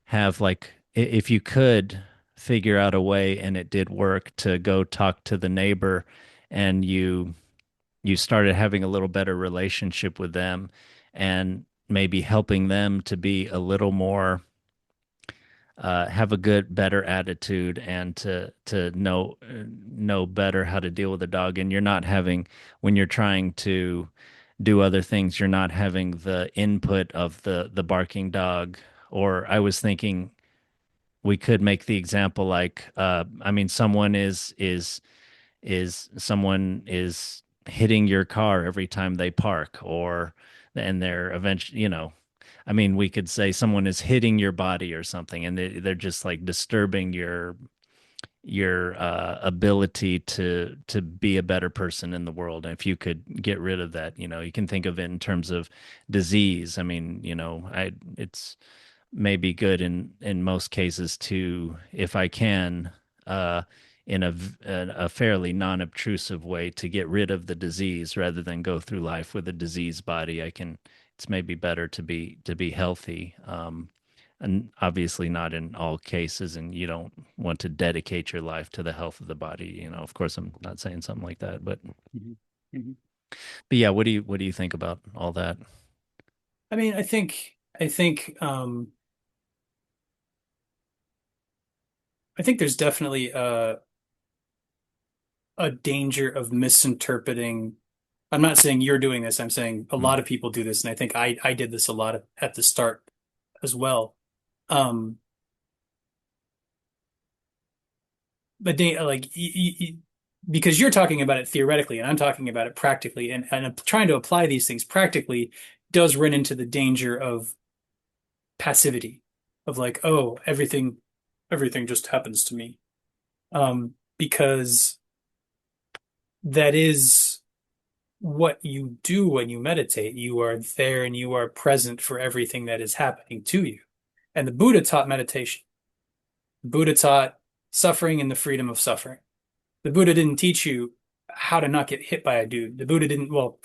have like if you could figure out a way and it did work to go talk to the neighbor, and you started having a little better relationship with them, and maybe helping them to be a little more, have a better attitude, and to know better how to deal with a dog. And you're not having, when you're trying to do other things, you're not having the input of the barking dog. Or I was thinking we could make the example like, I mean, someone is hitting your car every time they park, or and they're eventually, I mean, we could say someone is hitting your body or something, and they're just like disturbing your ability to be a better person in the world. And if you could get rid of that, you can think of it in terms of disease. I mean, it's maybe good in most cases to, if I can, uh, in a fairly non-obtrusive way, to get rid of the disease rather than go through life with a diseased body. It's maybe better to be healthy. And obviously not in all cases, and you don't want to dedicate your life to the health of the body. Of course, I'm not saying something like that, Mhm. Mhm. but yeah, what do you think about all that? I mean, I think there's definitely a danger of misinterpreting. I'm not saying you're doing this. I'm saying a lot Mm, of people do this, and I think I did this a lot at the start as well. Um, but because you're talking about it theoretically, and I'm talking about it practically, and I'm trying to apply these things practically does run into the danger of passivity, of like, oh, everything just happens to me. Because that is what you do when you meditate. You are there and you are present for everything that is happening to you. And the Buddha taught meditation. The Buddha taught suffering and the freedom of suffering. The Buddha didn't teach you how to not get hit by a dude. The Buddha didn't, well,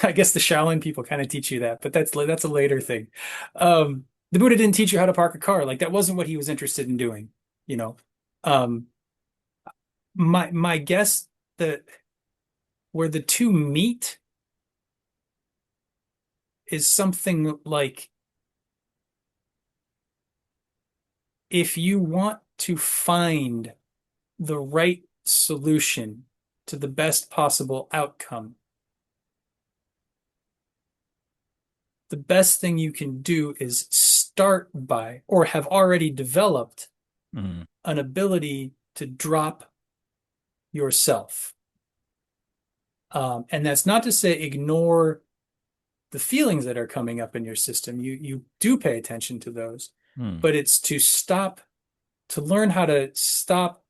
I guess the Shaolin people kind of teach you that, but that's a later thing. The Buddha didn't teach you how to park a car. Like that wasn't what he was interested in doing, you know. Um, my guess that where the two meet is something like if you want to find the right solution to the best possible outcome, the best thing you can do is start by or have already developed mm, an ability to drop yourself. And that's not to say ignore the feelings that are coming up in your system. You do pay attention to those, mm, but it's to stop, to learn how to stop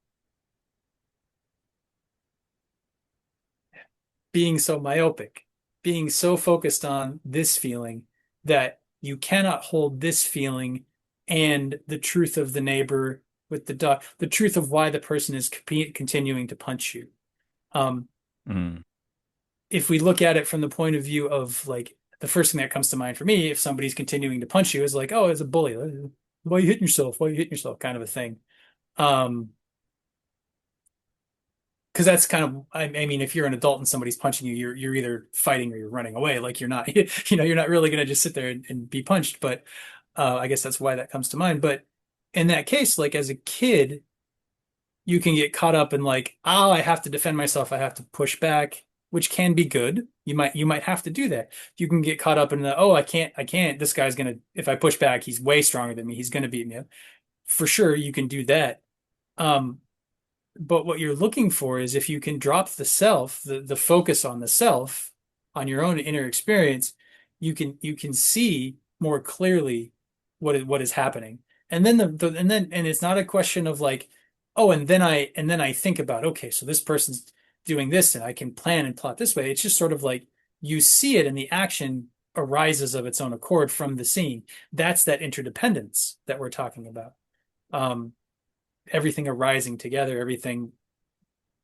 being so myopic, being so focused on this feeling that you cannot hold this feeling and the truth of the neighbor with the dog, the truth of why the person is continuing to punch you. Um, mm, if we look at it from the point of view of like the first thing that comes to mind for me, if somebody's continuing to punch you, is like, oh, it's a bully. Why are you hitting yourself? Why are you hitting yourself? Kind of a thing. Um, because that's kind of I mean if you're an adult and somebody's punching you you're either fighting or you're running away like you're not you're not really going to just sit there and be punched but I guess that's why that comes to mind but in that case like as a kid you can get caught up in like oh I have to defend myself I have to push back which can be good you might have to do that you can get caught up in the oh I can't this guy's gonna if I push back he's way stronger than me he's gonna beat me up for sure you can do that um but what you're looking for is if you can drop the self, the focus on the self, on your own inner experience, you can see more clearly what is happening. And then and it's not a question of like, oh, and then I think about, okay, so this person's doing this and I can plan and plot this way. It's just sort of like you see it and the action arises of its own accord from the scene. That's that interdependence that we're talking about. Um, Everything arising together, everything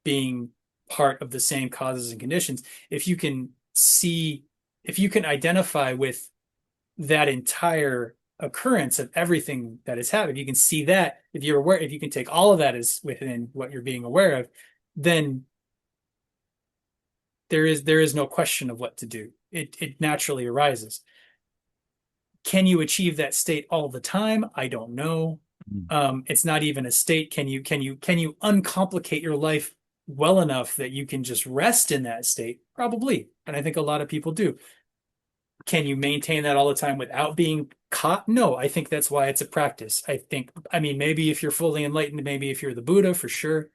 being part of the same causes and conditions. If you can see, if you can identify with that entire occurrence of everything that is happening, you can see that if you're aware, if you can take all of that as within what you're being aware of, then there is no question of what to do. It naturally arises. Can you achieve that state all the time? I don't know. mm, It's not even a state. Can you uncomplicate your life well enough that you can just rest in that state? Probably. And I think a lot of people do. Can you maintain that all the time without being caught? No, I think that's why it's a practice. I mean, maybe if you're fully enlightened, maybe if you're the Buddha, for sure.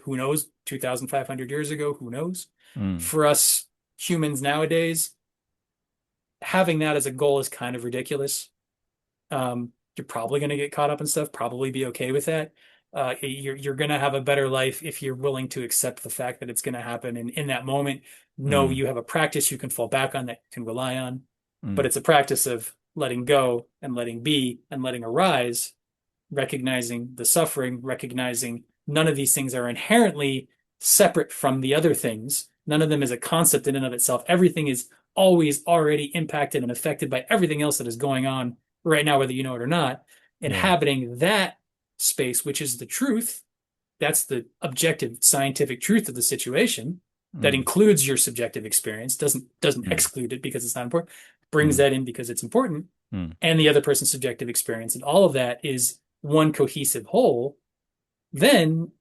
Who knows, 2,500 years ago, who knows? mm, For us humans nowadays, having that as a goal is kind of ridiculous. You're probably going to get caught up in stuff, probably be okay with that. You're going to have a better life if you're willing to accept the fact that it's going to happen. And in that moment, know Mm, you have a practice you can fall back on, that you can rely on. But mm, it's a practice of letting go and letting be and letting arise, recognizing the suffering, recognizing none of these things are inherently separate from the other things. None of them is a concept in and of itself. Everything is always already impacted and affected by everything else that is going on right now, whether you know it or not. yeah. Inhabiting that space, which is the truth, that's the objective scientific truth of the situation. That Mm, includes your subjective experience, doesn't mm, exclude it because it's not important, brings mm, that in because it's important, mm, and the other person's subjective experience, and all of that is one cohesive whole. Then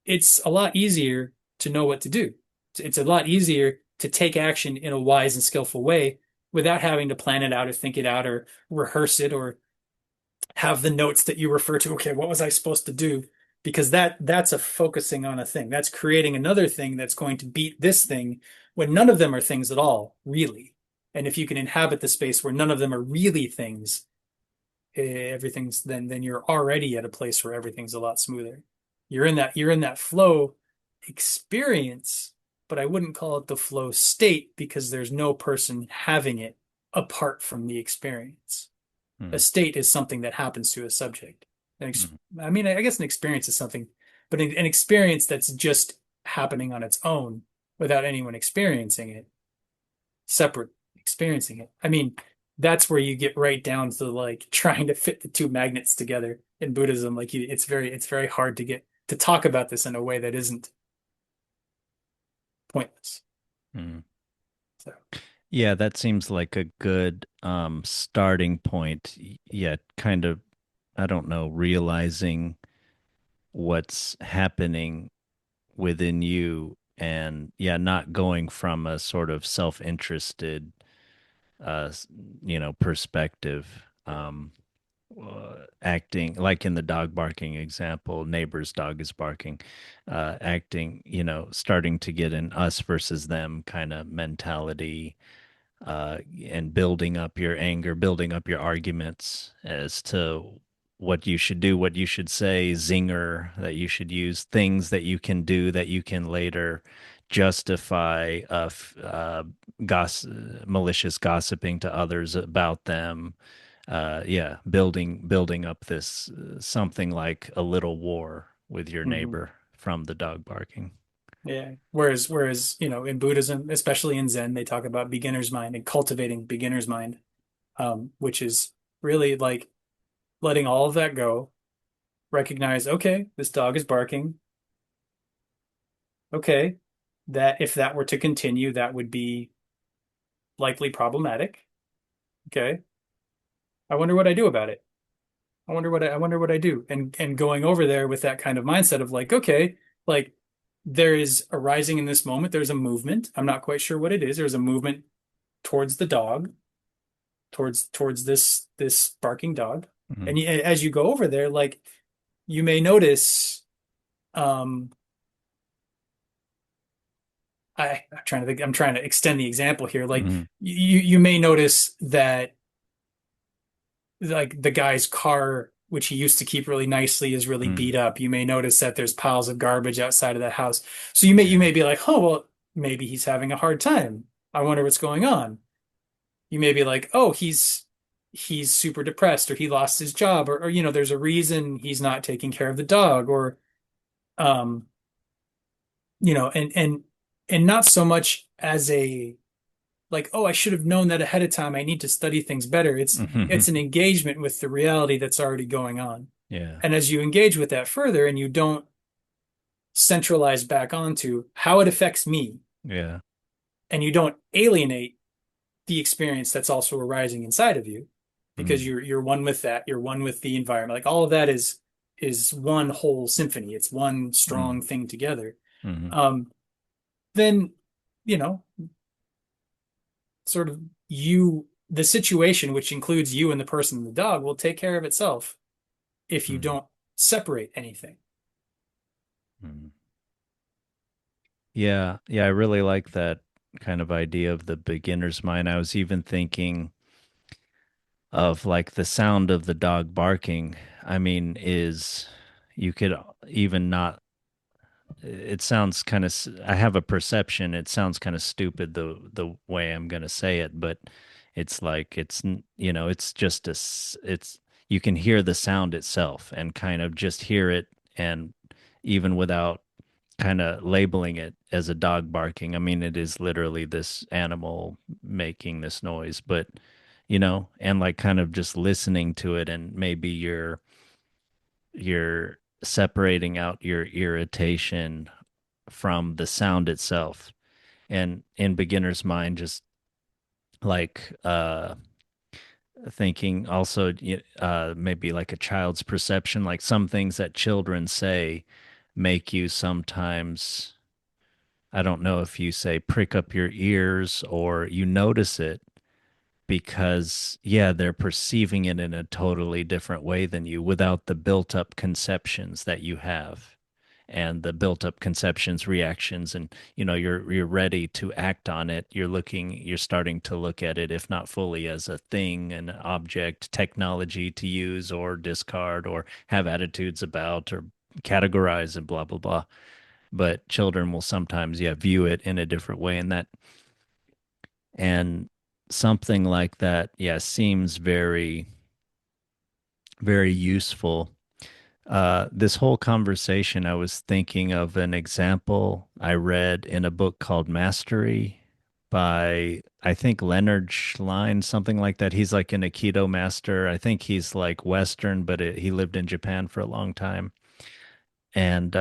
it's a lot easier to know what to do. It's a lot easier to take action in a wise and skillful way without having to plan it out or think it out or rehearse it or have the notes that you refer to. Okay, what was I supposed to do? Because that's a focusing on a thing. That's creating another thing that's going to beat this thing when none of them are things at all, really. And if you can inhabit the space where none of them are really things, everything's then you're already at a place where everything's a lot smoother. You're in that flow experience, but I wouldn't call it the flow state because there's no person having it apart from the experience. A mm, state is something that happens to a subject. mm, I mean, I guess an experience is something, but an experience that's just happening on its own without anyone experiencing it, separate experiencing it. I mean, that's where you get right down to like trying to fit the two magnets together in Buddhism. Like it's very hard to get to talk about this in a way that isn't pointless. mm. So, Yeah, that seems like a good starting point. Yet, kind of, I don't know, realizing what's happening within you and yeah, not going from a sort of self-interested perspective. Acting like in the dog barking example, neighbor's dog is barking, acting, starting to get an us versus them kind of mentality, and building up your anger, building up your arguments as to what you should do, what you should say, zinger that you should use, things that you can do that you can later justify malicious gossiping to others about them. Yeah, building up this something like a little war with your mhm. neighbor from the dog barking. Yeah. Whereas, in Buddhism, especially in Zen, they talk about beginner's mind and cultivating beginner's mind, which is really like letting all of that go, recognize, okay, this dog is barking. Okay, that if that were to continue, that would be likely problematic. Okay. I wonder what I do about it. I wonder what I do. And going over there with that kind of mindset of like, okay, like there is arising in this moment, there's a movement. I'm not quite sure what it is. There's a movement towards the dog, towards this barking dog. Mhm, And as you go over there, like you may notice, um, I'm trying to extend the example here. Like mhm, you may notice that like the guy's car, which he used to keep really nicely, is really mm. beat up. You may notice that there's piles of garbage outside of the house. So you may Yeah. be like, oh well, maybe he's having a hard time. I wonder what's going on. You may be like, oh, he's super depressed or he lost his job or there's a reason he's not taking care of the dog or um and not so much as a like, oh, I should have known that ahead of time. I need to study things better. It's an engagement with the reality that's already going on. Yeah. And as you engage with that further and you don't centralize back onto how it affects me Yeah. and you don't alienate the experience that's also arising inside of you because Mm, you're one with that, you're one with the environment. Like all of that is one whole symphony. It's one mm, strong thing together. mhm, Um, then, you know, sort of the situation, which includes you and the person and the dog, will take care of itself if you mm, don't separate anything. mm. Yeah. Yeah. I really like that kind of idea of the beginner's mind. I was even thinking of like the sound of the dog barking. I mean, is, you could even not, it sounds kind of, I have a perception, it sounds kind of stupid the way I'm going to say it, but it's like it's just it's you can hear the sound itself and kind of just hear it, and even without kind of labeling it as a dog barking. I mean, it is literally this animal making this noise, but and like kind of just listening to it, and maybe you're separating out your irritation from the sound itself. And in beginner's mind, just like thinking also, maybe like a child's perception, like some things that children say make you sometimes, I don't know if you say prick up your ears or you notice it, because yeah, they're perceiving it in a totally different way than you, without the built up conceptions that you have, and the built up conceptions, reactions, and you're ready to act on it. You're starting to look at it, if not fully, as a thing, an object, technology to use or discard or have attitudes about or categorize and blah blah blah. But children will sometimes, yeah, view it in a different way, and something like that, yeah, seems very, very useful. This whole conversation, I was thinking of an example I read in a book called Mastery by, I think, Leonard Schlein, something like that. He's like an Aikido master. I think he's like Western, but he lived in Japan for a long time. And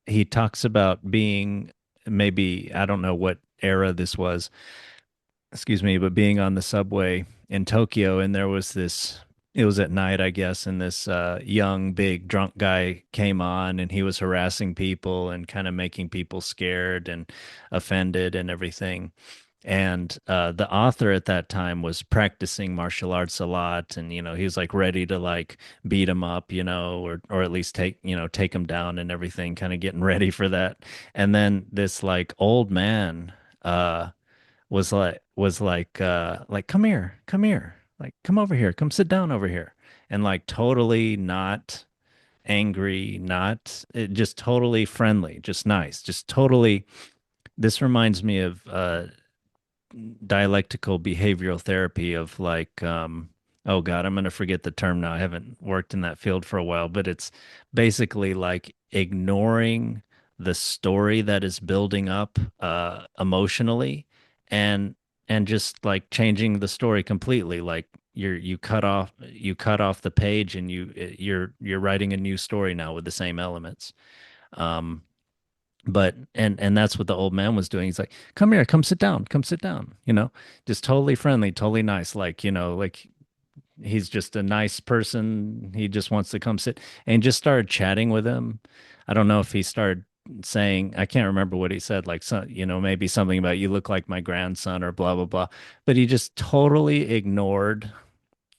he talks about being, maybe, I don't know what era this was, excuse me, but being on the subway in Tokyo, and there was this, it was at night, I guess, and this young, big, drunk guy came on, and he was harassing people and kind of making people scared and offended and everything. And the author at that time was practicing martial arts a lot, and he was like ready to like beat him up, or at least take him down and everything, kind of getting ready for that. And then this like old man was like come here, like come over here, come sit down over here, and like totally not angry, not just totally friendly, just nice, just totally. This reminds me of dialectical behavioral therapy, of like oh god, I'm going to forget the term now, I haven't worked in that field for a while, but it's basically like ignoring the story that is building up emotionally, and just like changing the story completely, like you cut off the page, and you're writing a new story now with the same elements. um but and that's what the old man was doing. He's like, come here, come sit down, just totally friendly, totally nice, like like he's just a nice person, he just wants to come sit, and just started chatting with him. I don't know if he started saying, I can't remember what he said, like, so maybe something about you look like my grandson or blah blah blah, but he just totally ignored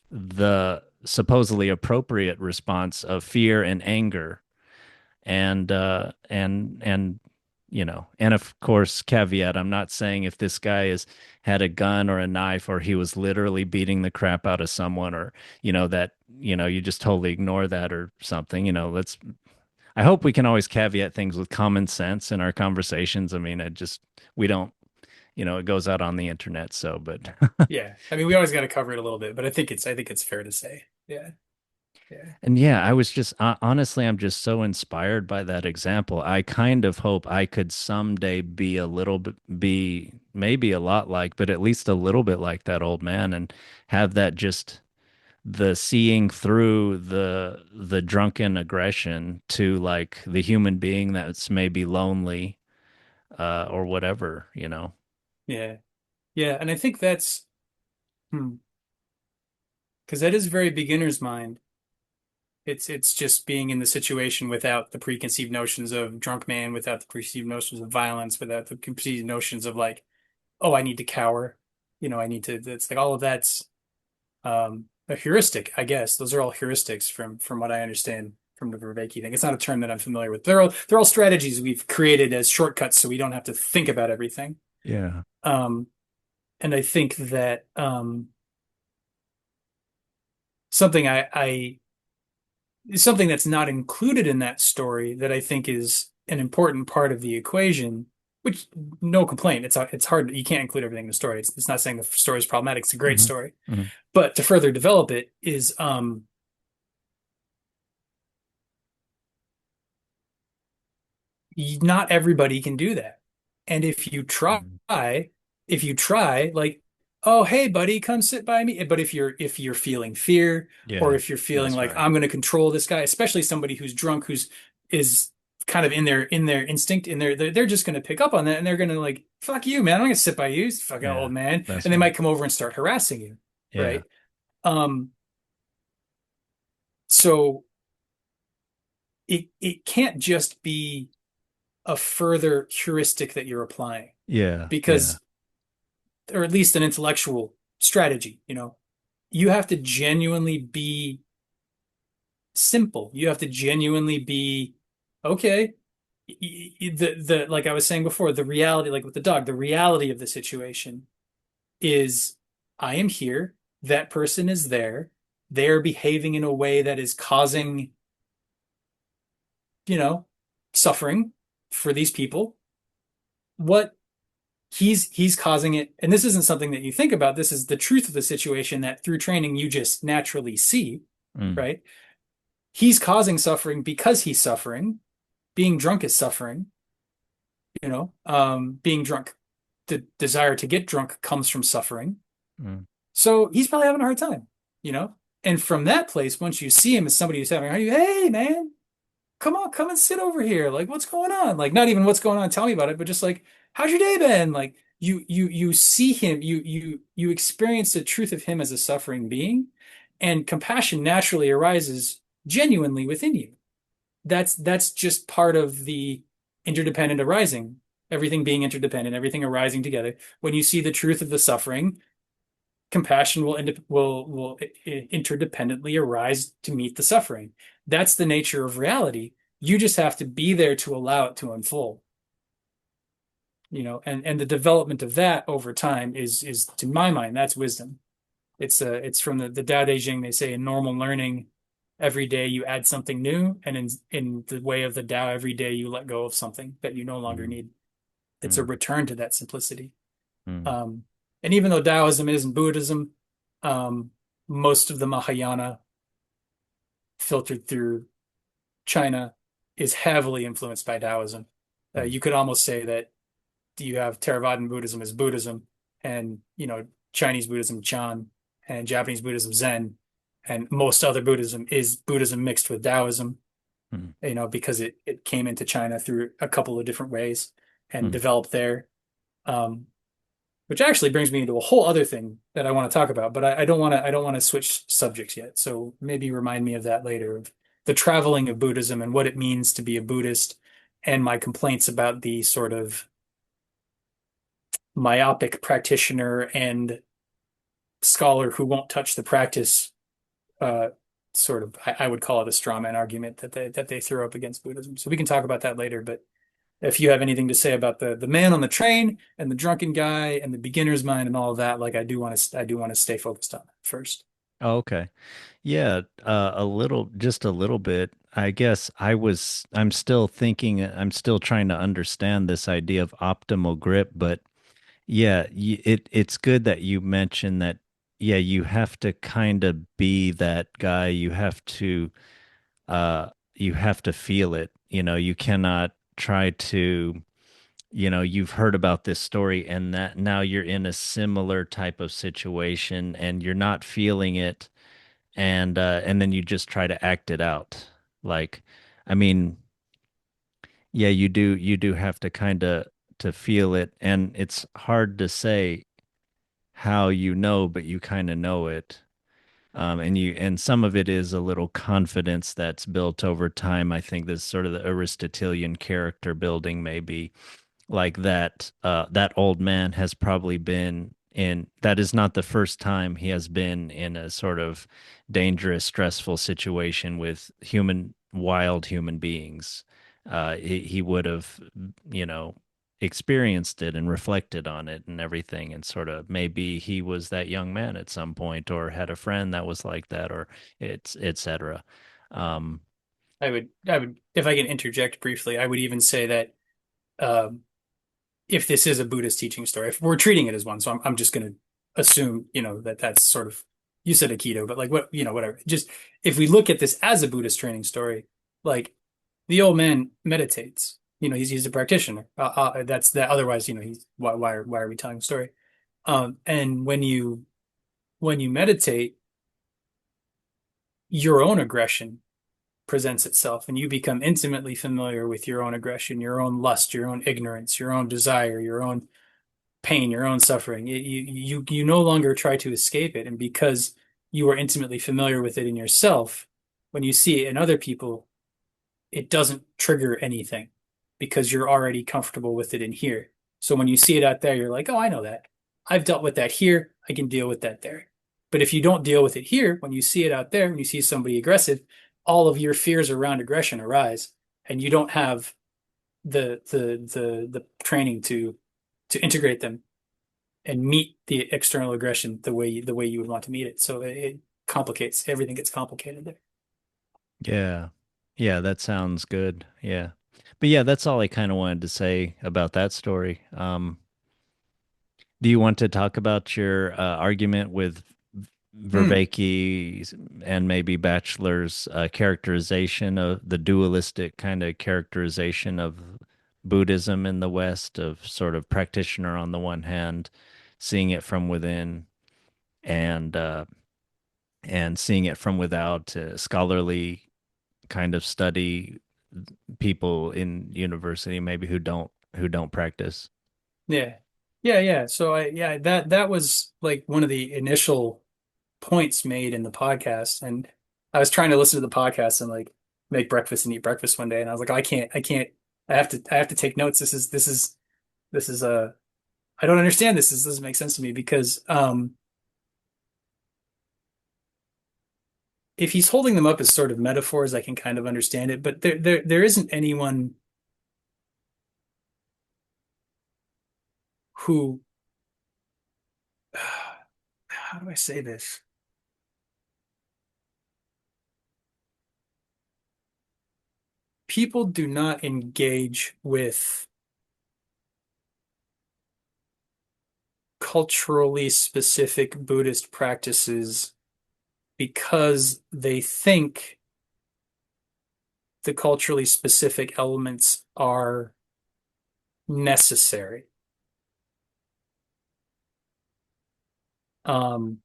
the supposedly appropriate response of fear and anger, and and of course, caveat, I'm not saying if this guy has had a gun or a knife, or he was literally beating the crap out of someone, or that you just totally ignore that or something. Let's I hope we can always caveat things with common sense in our conversations. I mean, we don't, it goes out on the internet, so, but Yeah. I mean, we always got to cover it a little bit, but I think it's fair to say. Yeah. Yeah. and yeah, I was just honestly, I'm just so inspired by that example. I kind of hope I could someday be a little bit, be maybe a lot like, but at least a little bit like that old man, and have that, just the seeing through the drunken aggression to like the human being that's maybe lonely, or whatever. Yeah. Yeah. And I think because that is very beginner's mind. It's just being in the situation without the preconceived notions of drunk man, without the preconceived notions of violence, without the preconceived notions of like, oh, I need to cower. I need to, it's like all of that's a heuristic, I guess. Those are all heuristics from what I understand from the Vervaeke thing. It's not a term that I'm familiar with. They're all strategies we've created as shortcuts so we don't have to think about everything. Yeah. Um, and I think that something I something that's not included in that story that I think is an important part of the equation, which no complaint. It's hard. You can't include everything in the story. It's not saying the story is problematic. It's a great Hmm. story. Hmm. But to further develop it is not everybody can do that. And Hmm. if you try, like, oh, hey, buddy, come sit by me. But if you're feeling fear, or Yeah, if you're feeling that's like right. I'm going to control this guy, especially somebody who's drunk, who's is kind of in their instinct, and they're just going to pick up on that, and they're going to like, fuck you, man, I'm going to sit by you, you fucking Yeah, old man, and that's they right. might come over and start harassing you, Yeah, right? Um, so it can't just be a further heuristic that you're applying, yeah, yeah. because or at least an intellectual strategy, you have to genuinely be simple. You have to genuinely be okay. The like I was saying before, the reality, like with the dog, the reality of the situation is I am here, that person is there, they're behaving in a way that is causing, you know, suffering for these people. What he's causing it, and this isn't something that you think about, this is the truth of the situation that through training you just naturally see, Mm, right? He's causing suffering because he's suffering. Being drunk is suffering, being drunk, the desire to get drunk comes from suffering, mm, so he's probably having a hard time, you know and from that place, once you see him as somebody who's having a hard time, hey man, come on, come and sit over here. Like, what's going on? Like, not even what's going on, tell me about it, but just like, how's your day been? Like, you see him, you experience the truth of him as a suffering being, and compassion naturally arises genuinely within you. That's just part of the interdependent arising, everything being interdependent, everything arising together. When you see the truth of the suffering, compassion will interdependently arise to meet the suffering. That's the nature of reality. You just have to be there to allow it to unfold. And the development of that over time is to my mind, that's wisdom. It's from the Tao Te Ching. They say in normal learning, every day you add something new, and in the way of the Tao, every day you let go of something that you no longer mm, need. It's a mm, return to that simplicity. mm, Um, and even though Taoism isn't Buddhism, um, most of the Mahayana filtered through China is heavily influenced by Taoism. mm, You could almost say that you have Theravadan Buddhism as Buddhism, and Chinese Buddhism Chan, and Japanese Buddhism Zen, and most other Buddhism is Buddhism mixed with Taoism. mm, Because it came into China through a couple of different ways and mm. developed there. Um, which actually brings me into a whole other thing that I want to talk about, but I don't want to switch subjects yet. So maybe remind me of that later, of the traveling of Buddhism and what it means to be a Buddhist, and my complaints about the sort of myopic practitioner and scholar who won't touch the practice, uh, sort of, I would call it a straw man argument that they throw up against Buddhism. So we can talk about that later, but if you have anything to say about the man on the train and the drunken guy and the beginner's mind and all of that, like, I do want to stay focused on that first. Oh, okay. Yeah, just a little bit. I'm still thinking, I'm still trying to understand this idea of optimal grip, but yeah, it's good that you mentioned that. Yeah, you have to kind of be that guy. You have to feel it. You cannot try to, you've heard about this story and that now you're in a similar type of situation and you're not feeling it, and then you just try to act it out. Like, I mean, yeah, you do have to kind of to feel it, and it's hard to say how but you kind of know it. And some of it is a little confidence that's built over time. I think this sort of the Aristotelian character building, maybe like that old man has probably been in that is not the first time he has been in a sort of dangerous, stressful situation with wild human beings. He would have, you know, experienced it and reflected on it and everything, and sort of maybe he was that young man at some point, or had a friend that was like that, or it's etc. Um, if I can interject briefly, I would even say that um, if this is a Buddhist teaching story, if we're treating it as one, so I'm just going to assume, that that's sort of, you said Aikido, but like what, whatever. Just if we look at this as a Buddhist training story, like the old man meditates, he's a practitioner. That's that. Otherwise, he's why are we telling the story? And when you meditate, your own aggression presents itself and you become intimately familiar with your own aggression, your own lust, your own ignorance, your own desire, your own pain, your own suffering. You no longer try to escape it. And because you are intimately familiar with it in yourself, when you see it in other people, it doesn't trigger anything because you're already comfortable with it in here. So when you see it out there, you're like, oh, I know that. I've dealt with that here. I can deal with that there. But if you don't deal with it here, when you see it out there, when you see somebody aggressive, all of your fears around aggression arise, and you don't have the training to integrate them and meet the external aggression the way you would want to meet it. So it complicates everything gets complicated there. yeah. Yeah, that sounds good. Yeah. But yeah, that's all I kind of wanted to say about that story. Do you want to talk about your argument with Hmm. Vervaeke and maybe Batchelor's characterization of the dualistic kind of characterization of Buddhism in the West, of sort of practitioner on the one hand, seeing it from within, and seeing it from without, scholarly kind of study, people in university maybe who don't practice. Yeah. Yeah, yeah. So that was like one of the initial points made in the podcast. And I was trying to listen to the podcast and like make breakfast and eat breakfast one day. And I was like, oh, I can't, I have to take notes. This is I don't understand this. This doesn't make sense to me because, if he's holding them up as sort of metaphors, I can kind of understand it, but there isn't anyone who, how do I say this? People do not engage with culturally specific Buddhist practices because they think the culturally specific elements are necessary. Um,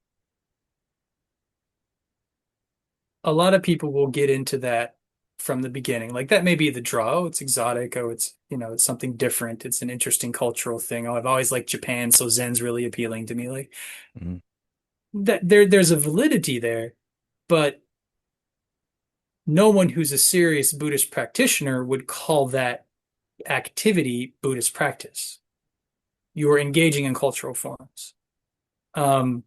a lot of people will get into that from the beginning. Like that may be the draw. Oh, it's exotic. Oh, it's something different. It's an interesting cultural thing. Oh, I've always liked Japan, so Zen's really appealing to me. Like Mhm. that there's a validity there, but no one who's a serious Buddhist practitioner would call that activity Buddhist practice. You are engaging in cultural forms. Um,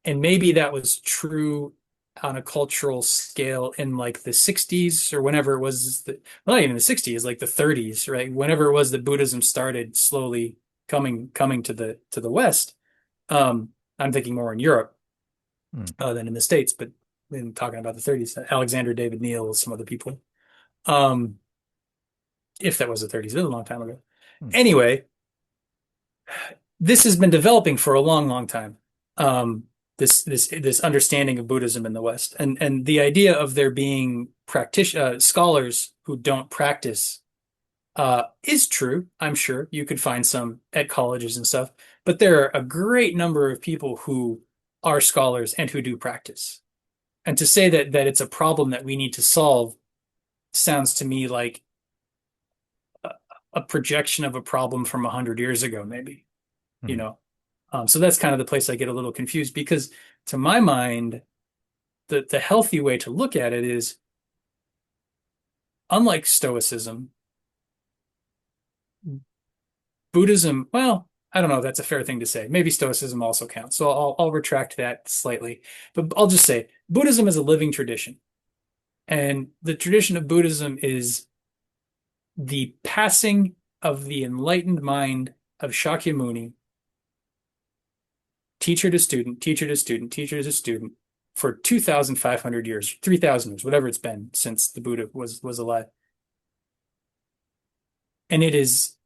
and maybe that was true on a cultural scale in like the 60s or whenever it was well, not even the 60s, like the 30s, right? Whenever it was that Buddhism started slowly coming to the West. I'm thinking more in Europe Mm. than in the States, but in talking about the 30s, Alexander David Neal, some other people. Um, if that was the 30s, it was a long time ago. Mm. Anyway, this has been developing for a long, long time. Um, this understanding of Buddhism in the West, and the idea of there being scholars who don't practice is true. I'm sure you could find some at colleges and stuff, but there are a great number of people who are scholars and who do practice. And to say that it's a problem that we need to solve sounds to me like a, a projection of a problem from 100 years ago, maybe, you Mm. know. So that's kind of the place I get a little confused because to my mind, the healthy way to look at it is unlike Stoicism, Buddhism, well, I don't know if that's a fair thing to say. Maybe Stoicism also counts. So I'll retract that slightly. But I'll just say Buddhism is a living tradition. And the tradition of Buddhism is the passing of the enlightened mind of Shakyamuni, teacher to student, teacher to student, teacher to student. for 2,500 years, 3,000 years, whatever it's been since the Buddha was alive. And it is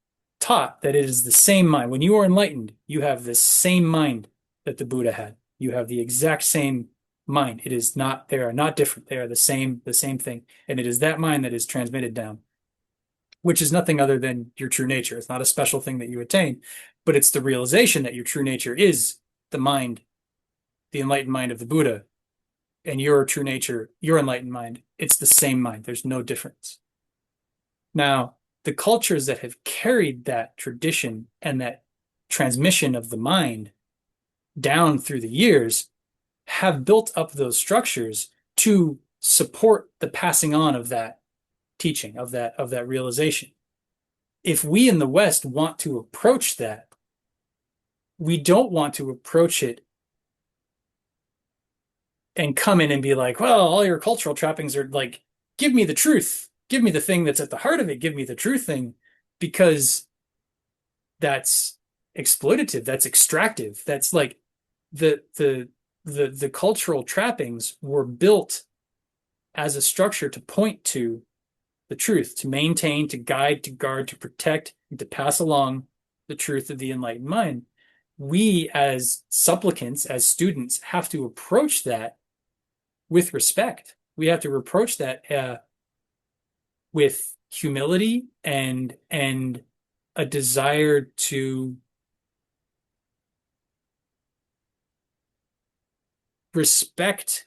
taught that it is the same mind. When you are enlightened, you have the same mind that the Buddha had. You have the exact same mind. It is not, they are not different. They are the same thing. And it is that mind that is transmitted down, which is nothing other than your true nature. It's not a special thing that you attain, but it's the realization that your true nature is the mind, the enlightened mind of the Buddha, and your true nature, your enlightened mind. It's the same mind. There's no difference. Now, the cultures that have carried that tradition and that transmission of the mind down through the years have built up those structures to support the passing on of that teaching, of that realization. If we in the West want to approach that, we don't want to approach it and come in and be like, well, all your cultural trappings are like, give me the truth. Give me the thing that's at the heart of it. Give me the true thing, because that's exploitative. That's extractive. That's like the cultural trappings were built as a structure to point to the truth, to maintain, to guide, to guard, to protect, and to pass along the truth of the enlightened mind. We as supplicants, as students, have to approach that with respect. We have to approach that with humility and a desire to respect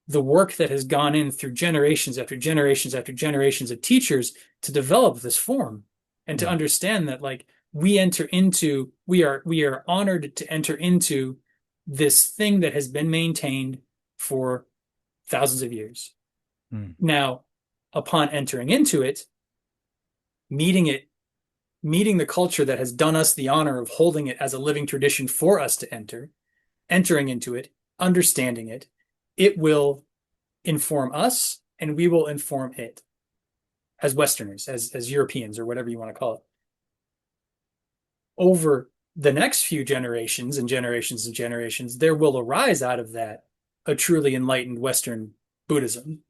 the work that has gone in through generations after generations after generations of teachers to develop this form, and to Mm. understand that like we are honored to enter into this thing that has been maintained for thousands of years. Mm. Now, upon entering into it, meeting it, meeting the culture that has done us the honor of holding it as a living tradition for us to enter, entering into it, understanding it, it will inform us and we will inform it as Westerners, as Europeans, or whatever you want to call it. Over the next few generations and generations and generations, there will arise out of that a truly enlightened Western Buddhism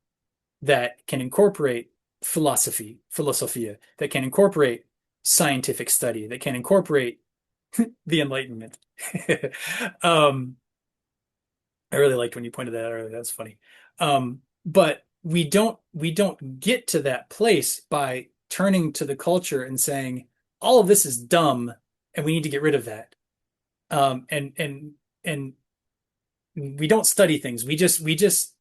that can incorporate philosophia, that can incorporate scientific study, that can incorporate the Enlightenment. um, I really liked when you pointed that out earlier. That's funny. But we don't get to that place by turning to the culture and saying all of this is dumb and we need to get rid of that. And we don't study things. We just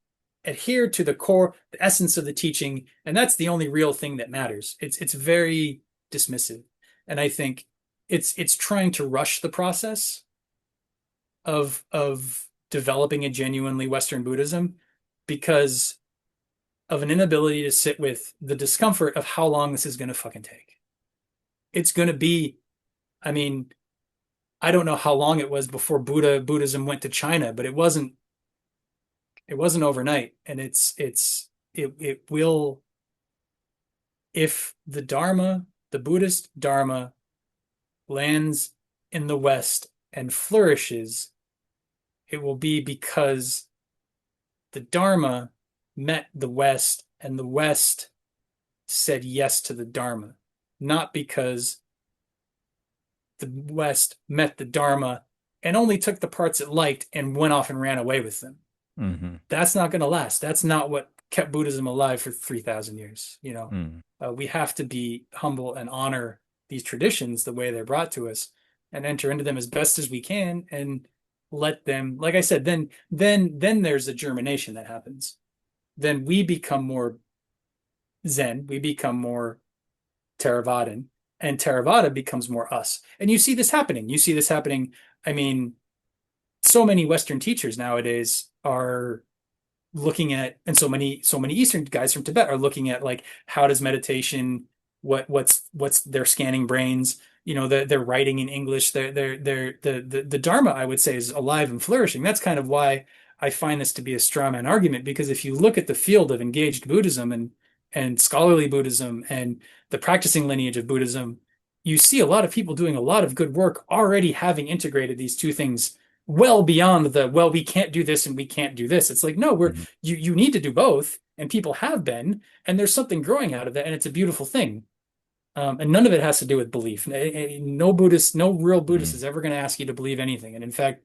adhere to the core, the essence of the teaching, and that's the only real thing that matters. It's very dismissive, and I think it's trying to rush the process of developing a genuinely Western Buddhism because of an inability to sit with the discomfort of how long this is going to fucking take. It's going to be, I mean, I don't know how long it was before Buddhism went to China, but it wasn't overnight, and it will, if the Dharma, the Buddhist Dharma, lands in the West and flourishes, it will be because the Dharma met the West and the West said yes to the Dharma, not because the West met the Dharma and only took the parts it liked and went off and ran away with them. Mm-hmm. That's not going to last. That's not what kept Buddhism alive for 3,000 years. Mm. We have to be humble and honor these traditions the way they're brought to us and enter into them as best as we can and let them, like I said, then there's a germination that happens. Then we become more Zen, we become more Theravadan, and Theravada becomes more us. And you see this happening. You see this happening. I mean, so many Western teachers nowadays are looking at, and so many Eastern guys from Tibet are looking at like how does meditation, what's their scanning brains, they're writing in English, the Dharma, I would say, is alive and flourishing. That's kind of why I find this to be a straw man argument, because if you look at the field of engaged Buddhism and scholarly Buddhism and the practicing lineage of Buddhism, you see a lot of people doing a lot of good work already having integrated these two things well beyond the, well, we can't do this and we can't do this. It's like, no, Mhm. you need to do both, and people have been, and there's something growing out of that, and it's a beautiful thing. And none of it has to do with belief. No Buddhist, no real Buddhist Mhm. is ever going to ask you to believe anything. And in fact,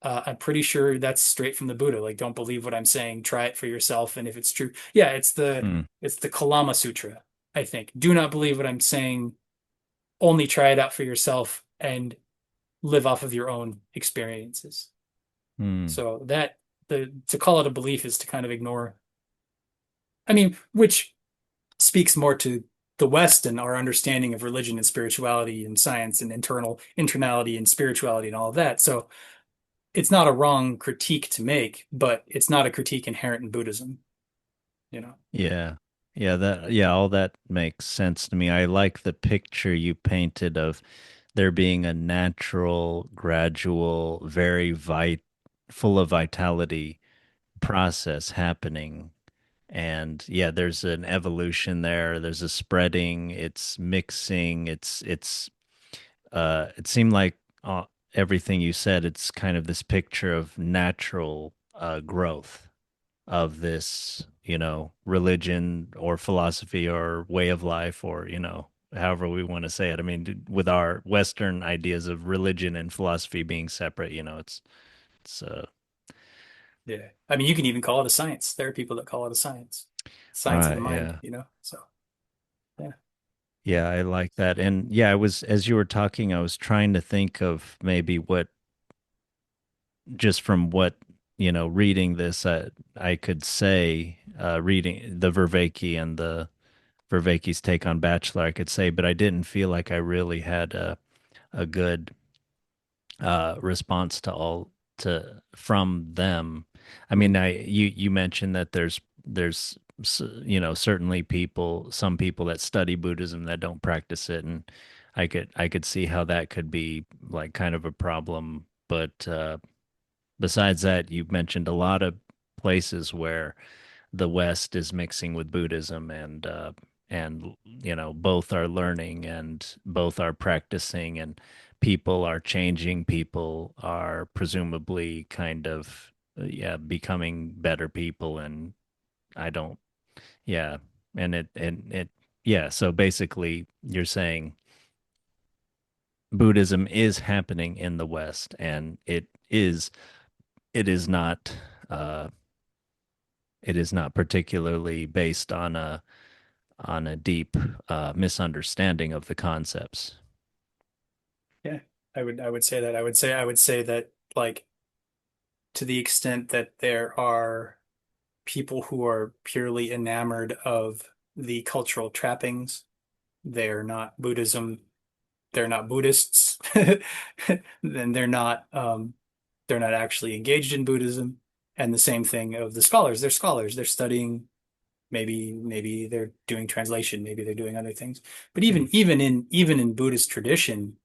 I'm pretty sure that's straight from the Buddha. Like, don't believe what I'm saying. Try it for yourself. And if it's true, yeah, Mhm. it's the Kalama Sutra, I think. Do not believe what I'm saying. Only try it out for yourself and live off of your own experiences. Mhm. So that the to call it a belief is to kind of ignore. I mean, which speaks more to the West and our understanding of religion and spirituality and science and internality and spirituality and all of that. So it's not a wrong critique to make, but it's not a critique inherent in Buddhism, you know? Yeah. Yeah, all that makes sense to me. I like the picture you painted of there being a natural, gradual, full of vitality process happening. And yeah, there's an evolution there. There's a spreading, it's mixing, it seemed like everything you said, it's kind of this picture of natural growth of this, religion or philosophy or way of life, or, however we want to say it. I mean, with our Western ideas of religion and philosophy being separate, it's Yeah. I mean, you can even call it a science. There are people that call it a science, science of the right, mind, yeah. So yeah, Yeah, I like that. And yeah, I was, as you were talking, I was trying to think of maybe what, just from what, reading this, I could say, reading the Vervaeke and the Vervaeke's take on Bachelor, I could say, but I didn't feel like I really had a good response to all to from them. I mean, mm, you mentioned that certainly some people that study Buddhism that don't practice it, and I could see how that could be like kind of a problem. But besides that, you mentioned a lot of places where the West is mixing with Buddhism, and both are learning and both are practicing, and people are changing. People are presumably kind of yeah, becoming better people, and I don't yeah, and it yeah. So basically, you're saying Buddhism is happening in the West, and it is not. Uh, it is not particularly based on a deep misunderstanding of the concepts. yeah, I would say that. I would say that, like, to the extent that there are people who are purely enamored of the cultural trappings, they're not Buddhism, they're not Buddhists, then they're not actually engaged in Buddhism. And the same thing of the scholars. They're scholars. They're studying. Maybe they're doing translation. Maybe they're doing other things. But Mm. even in Buddhist tradition,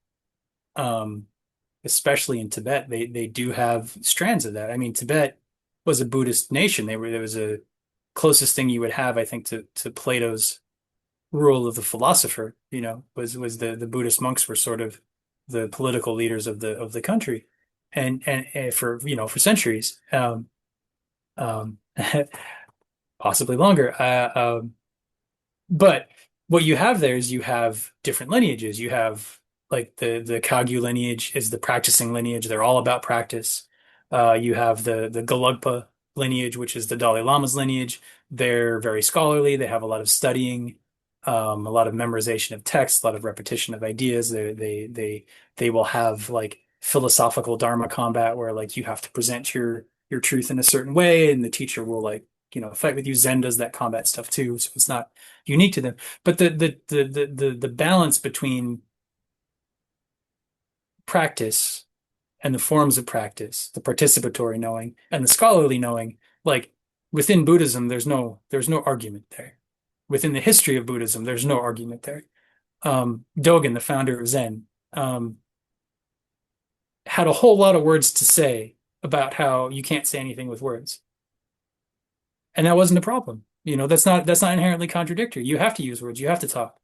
um, especially in Tibet, they do have strands of that. I mean, Tibet was a Buddhist nation. There was a closest thing you would have, I think, to Plato's rule of the philosopher, was the Buddhist monks were sort of the political leaders of the country, and for for centuries, um, possibly longer. But what you have there is you have different lineages. You have, like, the Kagyu lineage is the practicing lineage. They're all about practice. You have the Gelugpa lineage, which is the Dalai Lama's lineage. They're very scholarly. They have a lot of studying, a lot of memorization of text, a lot of repetition of ideas. They will have, like, philosophical Dharma combat where, like, you have to present your truth in a certain way, and the teacher will, like, fight with you. Zen does that combat stuff too, so it's not unique to them. But the balance between practice and the forms of practice, the participatory knowing and the scholarly knowing, like, within Buddhism, there's no argument there. Within the history of Buddhism, there's no argument there. Dogen, the founder of Zen, had a whole lot of words to say about how you can't say anything with words, and that wasn't a problem. That's not inherently contradictory. You have to use words. You have to talk.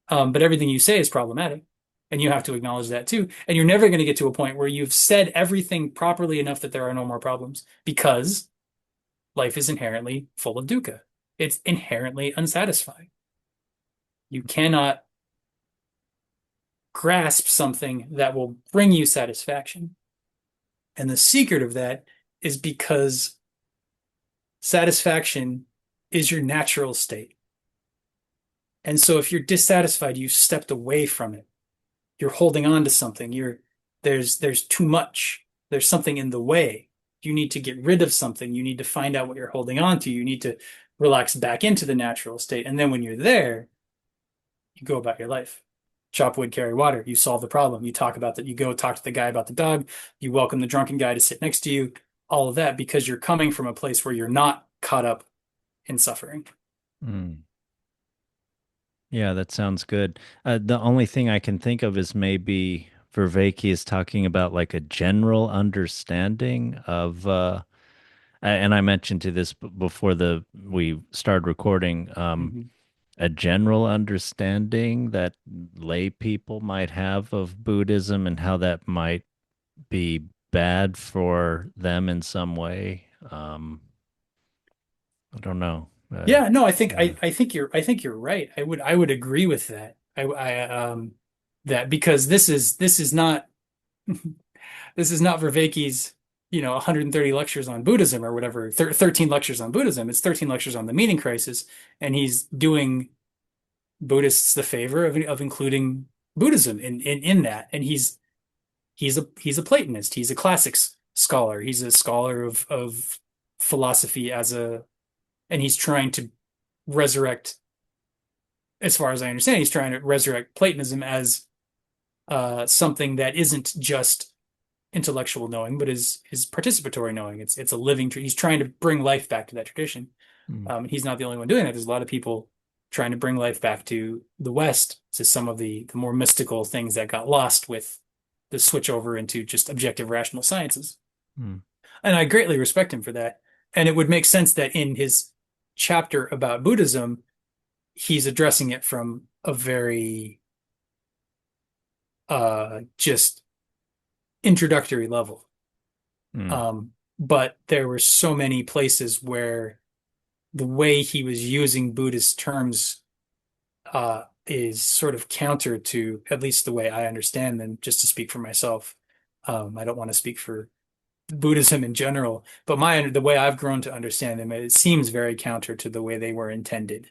But everything you say is problematic. And you have to acknowledge that too. And you're never going to get to a point where you've said everything properly enough that there are no more problems because life is inherently full of dukkha. It's inherently unsatisfying. You cannot grasp something that will bring you satisfaction. And the secret of that is because satisfaction is your natural state. And so if you're dissatisfied, you've stepped away from it. You're holding on to something. There's too much. There's something in the way. You need to get rid of something. You need to find out what you're holding on to. You need to relax back into the natural state. And then when you're there, you go about your life. Chop wood, carry water. You solve the problem. You talk about that. You go talk to the guy about the dog. You welcome the drunken guy to sit next to you. All of that because you're coming from a place where you're not caught up in suffering. Mm. Yeah, that sounds good. The only thing I can think of is maybe Vervaeke is talking about like a general understanding of, and I mentioned to this before we started recording, Mhm. a general understanding that lay people might have of Buddhism and how that might be bad for them in some way. I don't know. Yeah, no, I think Yeah. I think you're right. I would agree with that. That because this is not this is not Vervaeke's, 130 lectures on Buddhism or whatever, 13 lectures on Buddhism. It's 13 lectures on the meaning crisis, and he's doing Buddhists the favor of including Buddhism in that. And he's a Platonist. He's a classics scholar. He's a scholar of philosophy and he's trying to resurrect, as far as I understand, he's trying to resurrect Platonism as something that isn't just intellectual knowing, but is participatory knowing. It's a living. He's trying to bring life back to that tradition. Mm, And he's not the only one doing that. There's a lot of people trying to bring life back to the West, to some of the more mystical things that got lost with the switch over into just objective rational sciences. mm, And I greatly respect him for that. And it would make sense that in his chapter about Buddhism, he's addressing it from a very just introductory level. mm, But there were so many places where the way he was using Buddhist terms is sort of counter to at least the way I understand them, just to speak for myself. I don't want to speak for Buddhism in general, but the way I've grown to understand them, it seems very counter to the way they were intended.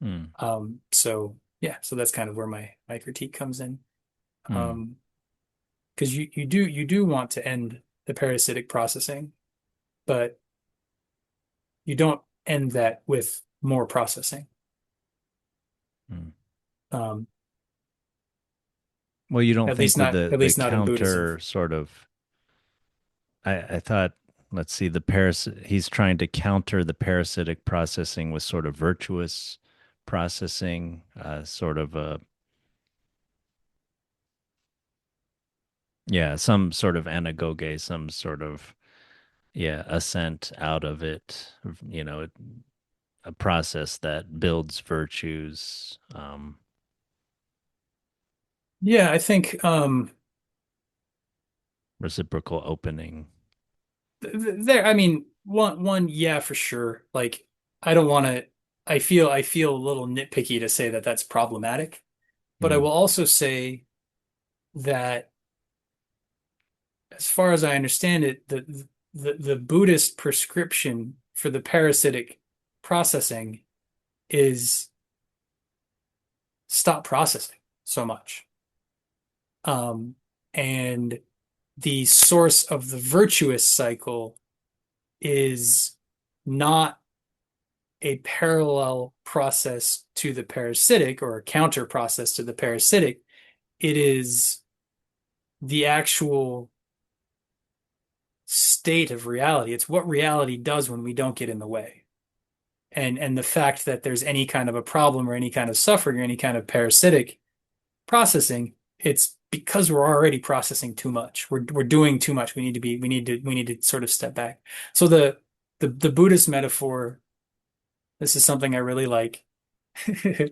mm, So yeah, so that's kind of where my critique comes in. mm, Um, because you do want to end the parasitic processing, but you don't end that with more processing. mm. Um, Well, you don't at think least with not the at the least not in Buddhism. counter sort of I thought, let's see, he's trying to counter the parasitic processing with sort of virtuous processing, sort of a yeah, some sort of anagoge, some sort of yeah, ascent out of it, you know, a process that builds virtues, Yeah, I think reciprocal opening. there. I mean, one, yeah, for sure. Like, I don't want to. I feel a little nitpicky to say that that's problematic, but I Mm, will also say that, as far as I understand it, the Buddhist prescription for the parasitic processing is stop processing so much. Um, and the source of the virtuous cycle is not a parallel process to the parasitic or a counter process to the parasitic. It is the actual state of reality. It's what reality does when we don't get in the way. And the fact that there's any kind of a problem or any kind of suffering or any kind of parasitic processing, it's because we're already processing too much. We're doing too much. We need to sort of step back. So the Buddhist metaphor, this is something I really like. Because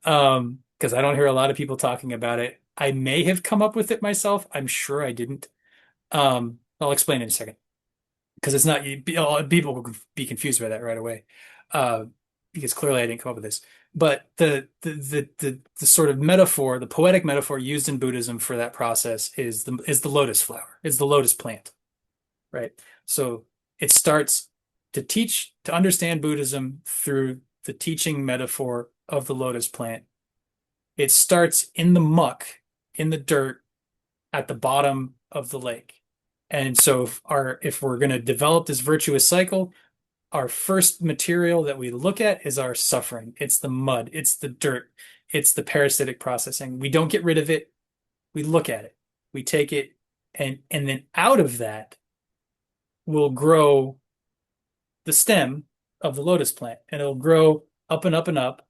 I don't hear a lot of people talking about it. I may have come up with it myself. I'm sure I didn't. I'll explain in a second because it's not people will be confused by that right away. Uh, because clearly I didn't come up with this. But the sort of metaphor, the poetic metaphor used in Buddhism for that process is the lotus flower, is the lotus plant, right? So it starts to understand Buddhism through the teaching metaphor of the lotus plant. It starts in the muck, in the dirt, at the bottom of the lake. And so if we're going to develop this virtuous cycle, our first material that we look at is our suffering. It's the mud, it's the dirt, it's the parasitic processing. We don't get rid of it. We look at it. We take it, and then out of that will grow the stem of the lotus plant, and it'll grow up and up and up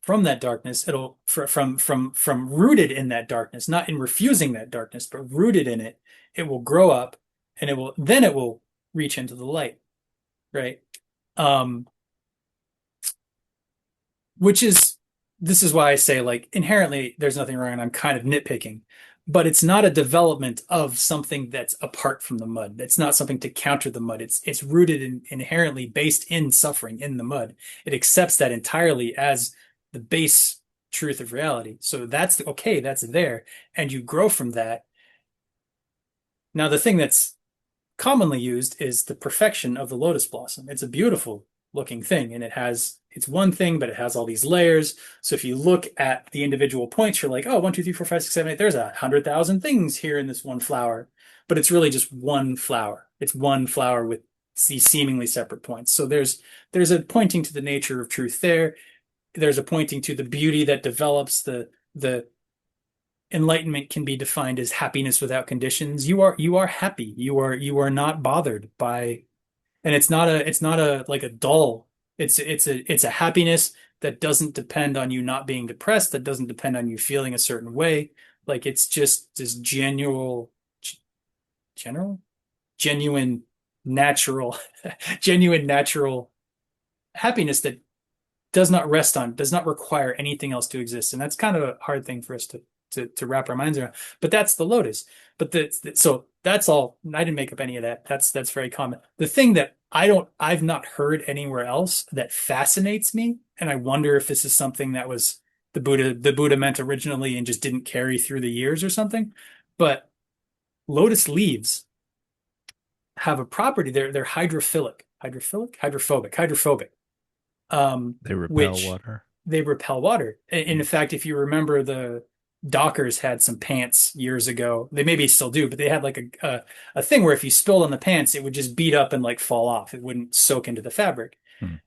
from that darkness. It'll from rooted in that darkness, not in refusing that darkness, but rooted in it. It will grow up, and it will reach into the light, right? Um, which is this is why I say like inherently there's nothing wrong, and I'm kind of nitpicking, but it's not a development of something that's apart from the mud. It's not something to counter the mud. It's rooted in inherently based in suffering in the mud. It accepts that entirely as the base truth of reality. So that's okay, that's there, and you grow from that. Now the thing that's commonly used is the perfection of the lotus blossom. It's a beautiful looking thing, and it's one thing, but it has all these layers. So if you look at the individual points, you're like, oh, 1, 2, 3, 4, 5, 6, 7, 8, there's 100,000 things here in this one flower. But it's really just one flower. It's one flower with these seemingly separate points. So there's a pointing to the nature of truth there. There's a pointing to the beauty that develops the enlightenment can be defined as happiness without conditions. You are happy. You are not bothered by, and it's not a like a dull. It's a happiness that doesn't depend on you not being depressed, that doesn't depend on you feeling a certain way. Like it's just this general, genuine, natural, genuine, natural happiness that does not require anything else to exist. And that's kind of a hard thing for us to wrap our minds around. But that's the lotus. So that's all. I didn't make up any of that. That's very common. The thing that I've not heard anywhere else that fascinates me, and I wonder if this is something that was the Buddha meant originally and just didn't carry through the years or something. But lotus leaves have a property. They're hydrophobic, They repel which water. they repel water. In Mm. fact, if you remember, the Dockers had some pants years ago. They maybe still do, but they had like a thing where if you spilled on the pants, it would just beat up and like fall off. It wouldn't soak into the fabric. Mm.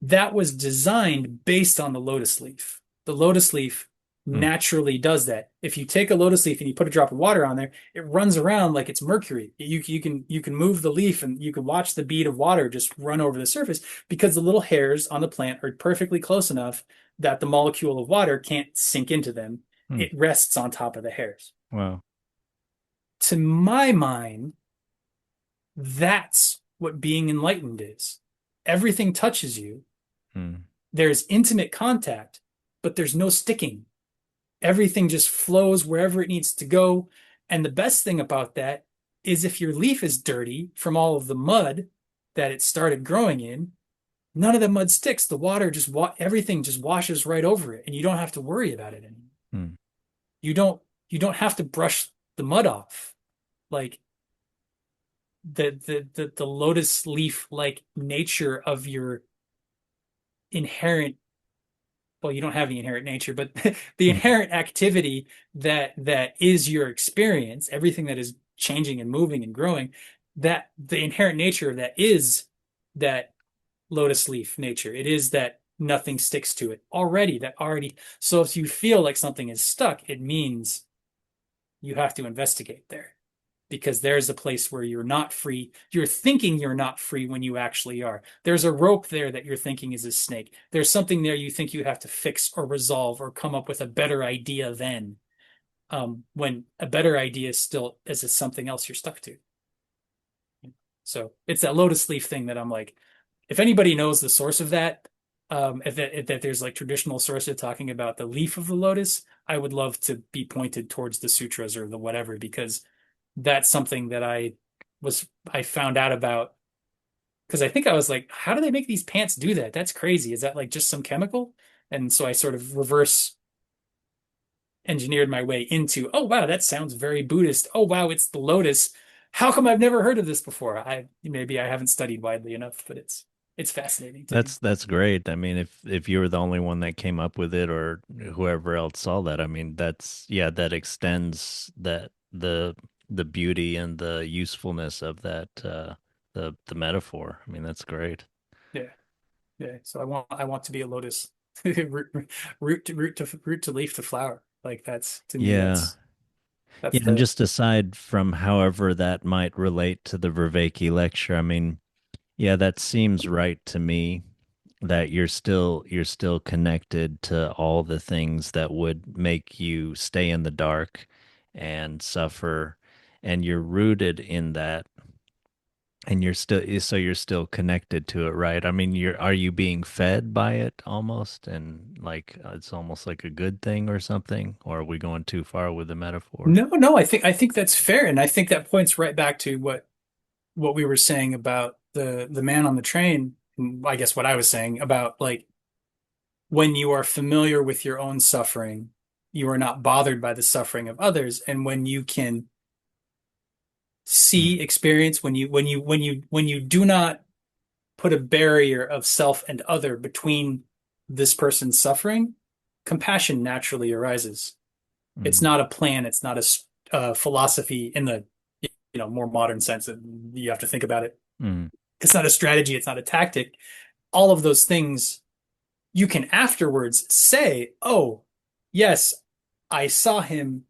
That was designed based on the lotus leaf. The lotus leaf Mm. naturally does that. If you take a lotus leaf and you put a drop of water on there, it runs around like it's mercury. You can move the leaf and you can watch the bead of water just run over the surface because the little hairs on the plant are perfectly close enough that the molecule of water can't sink into them. Mm. It rests on top of the hairs. Wow. To my mind, that's what being enlightened is. Everything touches you. Mm. There's intimate contact, but there's no sticking. Everything just flows wherever it needs to go. And the best thing about that is if your leaf is dirty from all of the mud that it started growing in, none of the mud sticks. The water everything just washes right over it, and you don't have to worry about it anymore. Mm. You don't have to brush the mud off. Like the lotus leaf like nature of your inherent, well, you don't have the inherent nature, but the Mm. inherent activity that is your experience, everything that is changing and moving and growing, that the inherent nature of that is that lotus leaf nature. It is that nothing sticks to it already. So if you feel like something is stuck, it means you have to investigate there because there's a place where you're not free. You're thinking you're not free when you actually are. There's a rope there that you're thinking is a snake. There's something there you think you have to fix or resolve or come up with a better idea than, when a better idea still is something else you're stuck to. So it's that lotus leaf thing that I'm like, if anybody knows the source of that, if that there's like traditional sources talking about the leaf of the lotus, I would love to be pointed towards the sutras or the whatever, because that's something that I found out about because I think I was like, how do they make these pants do that? That's crazy. Is that like just some chemical? And so I sort of reverse engineered my way into, oh wow, that sounds very Buddhist. Oh wow, it's the lotus. How come I've never heard of this before? I maybe I haven't studied widely enough, but it's fascinating to me. That's great. I mean, if you were the only one that came up with it or whoever else saw that, I mean, that's yeah, that extends that the beauty and the usefulness of that the metaphor. I mean, that's great. Yeah, yeah. So I want to be a lotus, root to leaf to flower. Like that's to me Yeah. that's Yeah, and the just aside from however that might relate to the Vervaeke lecture, I mean, yeah, that seems right to me that you're still connected to all the things that would make you stay in the dark and suffer, and you're rooted in that, and you're still so you're still connected to it, right? I mean, you're are you being fed by it almost, and like it's almost like a good thing or something, or are we going too far with the metaphor? no. I think that's fair, and I think that points right back to what we were saying about the man on the train. And I guess what I was saying about like when you are familiar with your own suffering, you are not bothered by the suffering of others, and when you can Mm, see, experience, when you do not put a barrier of self and other between this person's suffering, compassion naturally arises. It's mm, not a plan. It's not a philosophy in the more modern sense that you have to think about it. mm, It's not a strategy. It's not a tactic. All of those things you can afterwards say, "Oh, yes, I saw him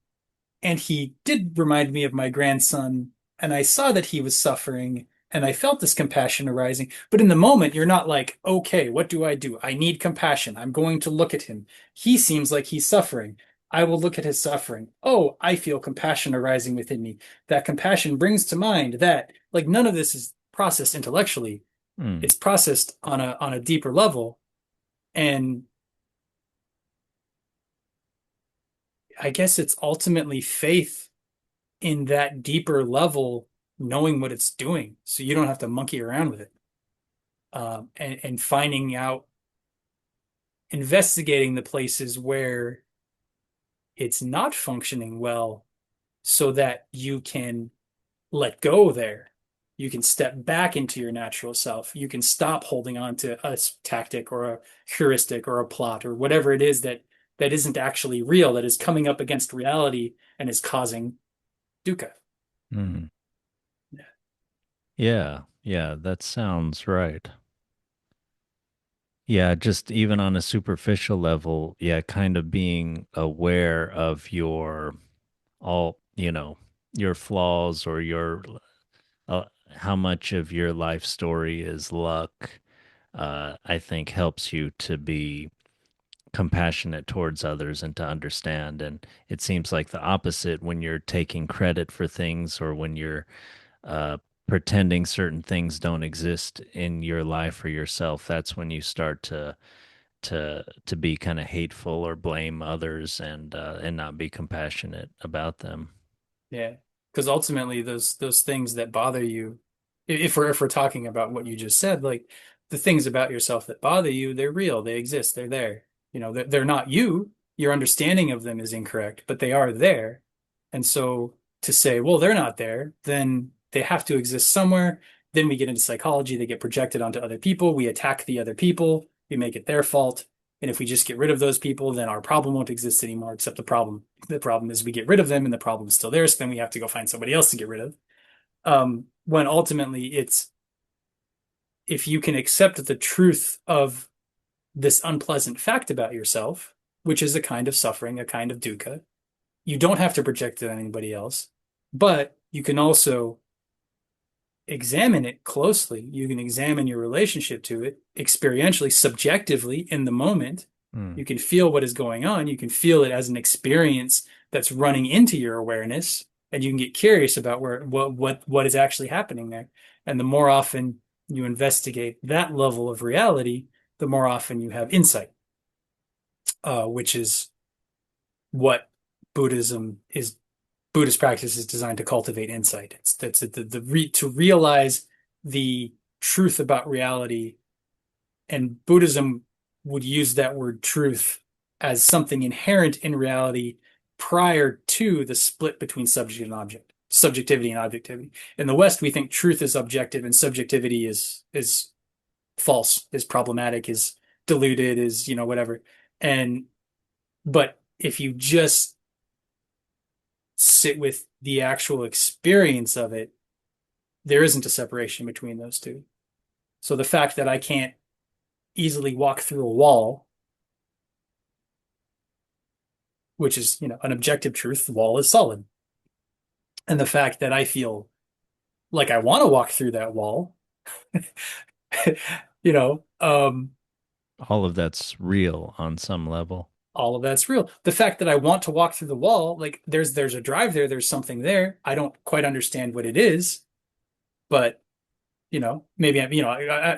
and he did remind me of my grandson, and I saw that he was suffering, and I felt this compassion arising." But in the moment, you're not like, okay, what do? I need compassion. I'm going to look at him. He seems like he's suffering. I will look at his suffering. Oh, I feel compassion arising within me. That compassion brings to mind that, like, none of this is processed intellectually. mm, It's processed on a deeper level. And I guess it's ultimately faith in that deeper level, knowing what it's doing, so you don't have to monkey around with it, and finding out, investigating the places where it's not functioning well, so that you can let go there. You can step back into your natural self. You can stop holding on to a tactic or a heuristic or a plot or whatever it is that isn't actually real, that is coming up against reality and is causing dukkha. mm. Yeah. Yeah, yeah, that sounds right. Yeah, just even on a superficial level, yeah, kind of being aware of your all, your flaws or your how much of your life story is luck, I think helps you to be compassionate towards others and to understand. And it seems like the opposite when you're taking credit for things or when you're uh, pretending certain things don't exist in your life or yourself. That's when you start to be kind of hateful or blame others and not be compassionate about them. Yeah, because ultimately those things that bother you, if we're talking about what you just said, like the things about yourself that bother you, they're real, they exist, they're there. They're not you. Your understanding of them is incorrect, but they are there. And so to say, well, they're not there, then they have to exist somewhere. Then we get into psychology, they get projected onto other people. We attack the other people, we make it their fault. And if we just get rid of those people, then our problem won't exist anymore, except the problem is we get rid of them and the problem is still there. So then we have to go find somebody else to get rid of. When ultimately it's, if you can accept the truth of this unpleasant fact about yourself, which is a kind of suffering, a kind of dukkha, you don't have to project it on anybody else, but you can also examine it closely. You can examine your relationship to it experientially, subjectively in the moment. Mm, You can feel what is going on. You can feel it as an experience that's running into your awareness, and you can get curious about where what is actually happening there. And the more often you investigate that level of reality, the more often you have insight, which is what Buddhism is Buddhist practice is designed to cultivate insight. It's that's to realize the truth about reality, and Buddhism would use that word truth as something inherent in reality prior to the split between subject and object, subjectivity and objectivity. In the West, we think truth is objective and subjectivity is false, is problematic, is diluted, is, whatever. And but if you just sit with the actual experience of it, there isn't a separation between those two. So the fact that I can't easily walk through a wall, which is, an objective truth, the wall is solid. And the fact that I feel like I want to walk through that wall, you know, um, All of that's real on some level. all of that's real. The fact that I want to walk through the wall, like there's a drive there, there's something there. I don't quite understand what it is, but maybe I'm,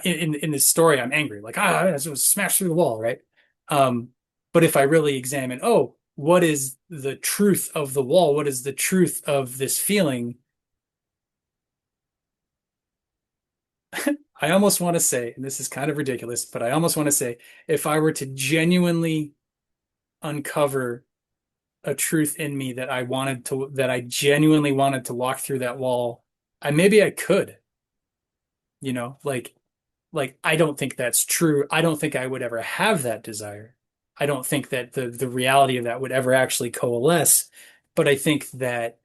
in this story, I'm angry, like, I was smashed through the wall, right? Um, but if I really examine, oh, what is the truth of the wall? What is the truth of this feeling? I almost want to say, and this is kind of ridiculous, but I almost want to say, if I were to genuinely uncover a truth in me that I genuinely wanted to walk through that wall, maybe I could, you know, like, I don't think that's true. I don't think I would ever have that desire. I don't think that the reality of that would ever actually coalesce. But I think that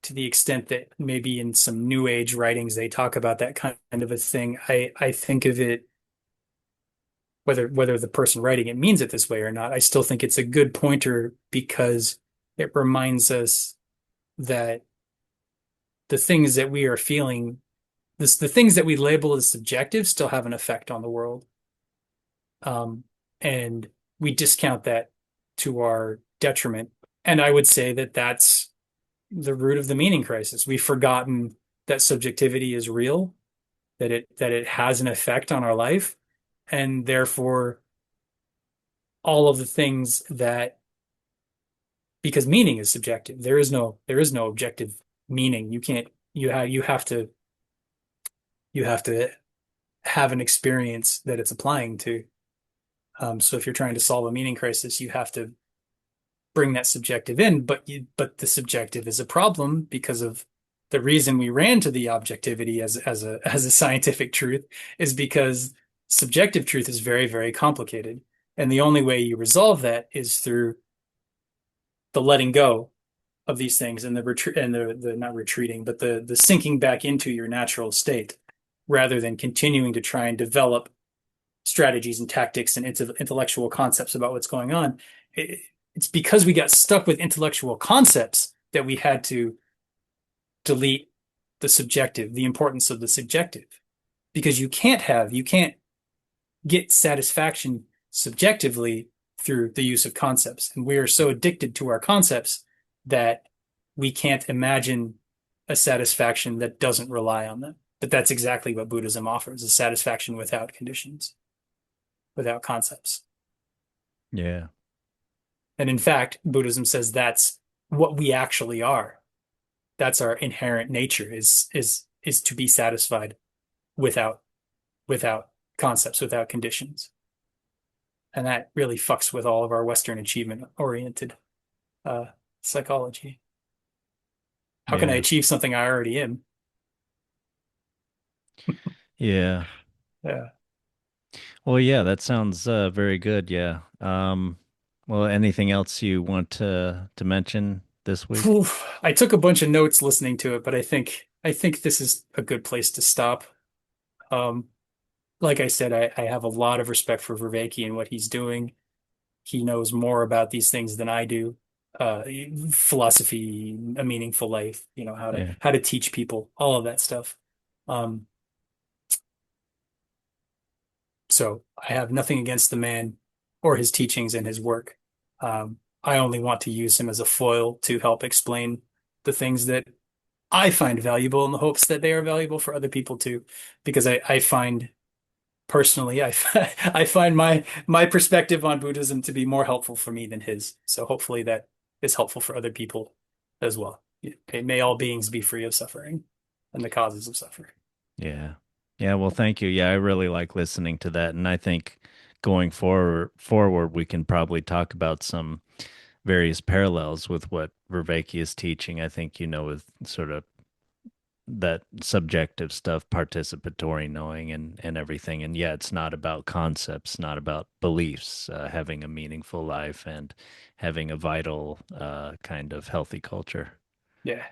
to the extent that maybe in some new age writings they talk about that kind of a thing, I think of it, whether the person writing it means it this way or not, I still think it's a good pointer because it reminds us that the things that we are feeling, the things that we label as subjective still have an effect on the world. And we discount that to our detriment. And I would say that that's the root of the meaning crisis. We've forgotten that subjectivity is real, that it has an effect on our life, and therefore all of the things that because meaning is subjective. There is no objective meaning. You can't you have to have an experience that it's applying to. So if you're trying to solve a meaning crisis, you have to bring that subjective in, but the subjective is a problem because of the reason we ran to the objectivity as a scientific truth is because subjective truth is very, very complicated. And the only way you resolve that is through the letting go of these things and the retreat and the not retreating, but the sinking back into your natural state rather than continuing to try and develop strategies and tactics and intellectual concepts about what's going on. It's because we got stuck with intellectual concepts that we had to delete the subjective, the importance of the subjective, because you can't get satisfaction subjectively through the use of concepts. And we are so addicted to our concepts that we can't imagine a satisfaction that doesn't rely on them. But that's exactly what Buddhism offers, a satisfaction without conditions, without concepts. Yeah. And in fact, Buddhism says that's what we actually are. That's our inherent nature is to be satisfied without without concepts, without conditions. And that really fucks with all of our Western achievement oriented uh, psychology. How can I Yeah. achieve something I already am? Yeah. Yeah. Well, yeah, that sounds very good. Yeah. Well, anything else you want to mention this week? Whew. I took a bunch of notes listening to it, but I think this is a good place to stop. Um, like I said, I have a lot of respect for Vervaeke and what he's doing. He knows more about these things than I do. Uh, Philosophy, a meaningful life, how to Yeah. how to teach people, all of that stuff. Um, so I have nothing against the man or his teachings and his work. I only want to use him as a foil to help explain the things that I find valuable in the hopes that they are valuable for other people too, because I find personally, I find my perspective on Buddhism to be more helpful for me than his. So hopefully that is helpful for other people as well. May all beings be free of suffering and the causes of suffering. Yeah. Yeah, well, thank you. Yeah, I really like listening to that, and I think going forward we can probably talk about some various parallels with what Vervaeke is teaching. I think with sort of that subjective stuff, participatory knowing and everything. And yeah, it's not about concepts, not about beliefs, having a meaningful life and having a vital kind of healthy culture. Yeah.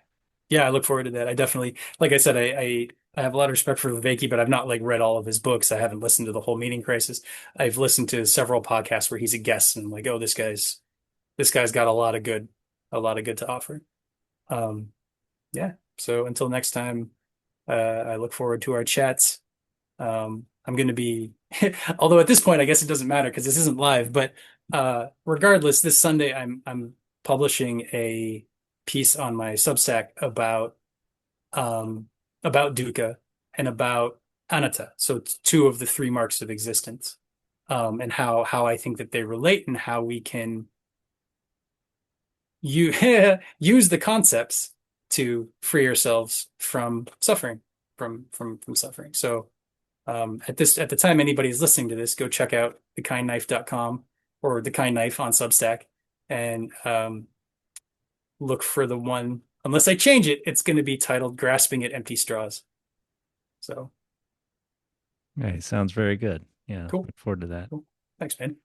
Yeah, I look forward to that. I definitely, like I said, I have a lot of respect for Vervaeke, but I've not like read all of his books. I haven't listened to the whole Meaning Crisis. I've listened to several podcasts where he's a guest and I'm like, oh, this guy's got a lot of good to offer. Um, yeah. So until next time, I look forward to our chats. I'm going to be, although at this point, I guess it doesn't matter because this isn't live, but regardless, this Sunday I'm publishing a piece on my Substack um, about dukkha and about anatta. So it's two of the three marks of existence, and how I think that they relate and how we can you use the concepts to free ourselves from suffering, from suffering. So at the time anybody's listening to this, go check out thekindknife.com or the kind knife on Substack and look for the one. Unless I change it, it's going to be titled "Grasping at Empty Straws." So Hey, sounds very good. Yeah, cool, look forward to that. cool. Thanks, man.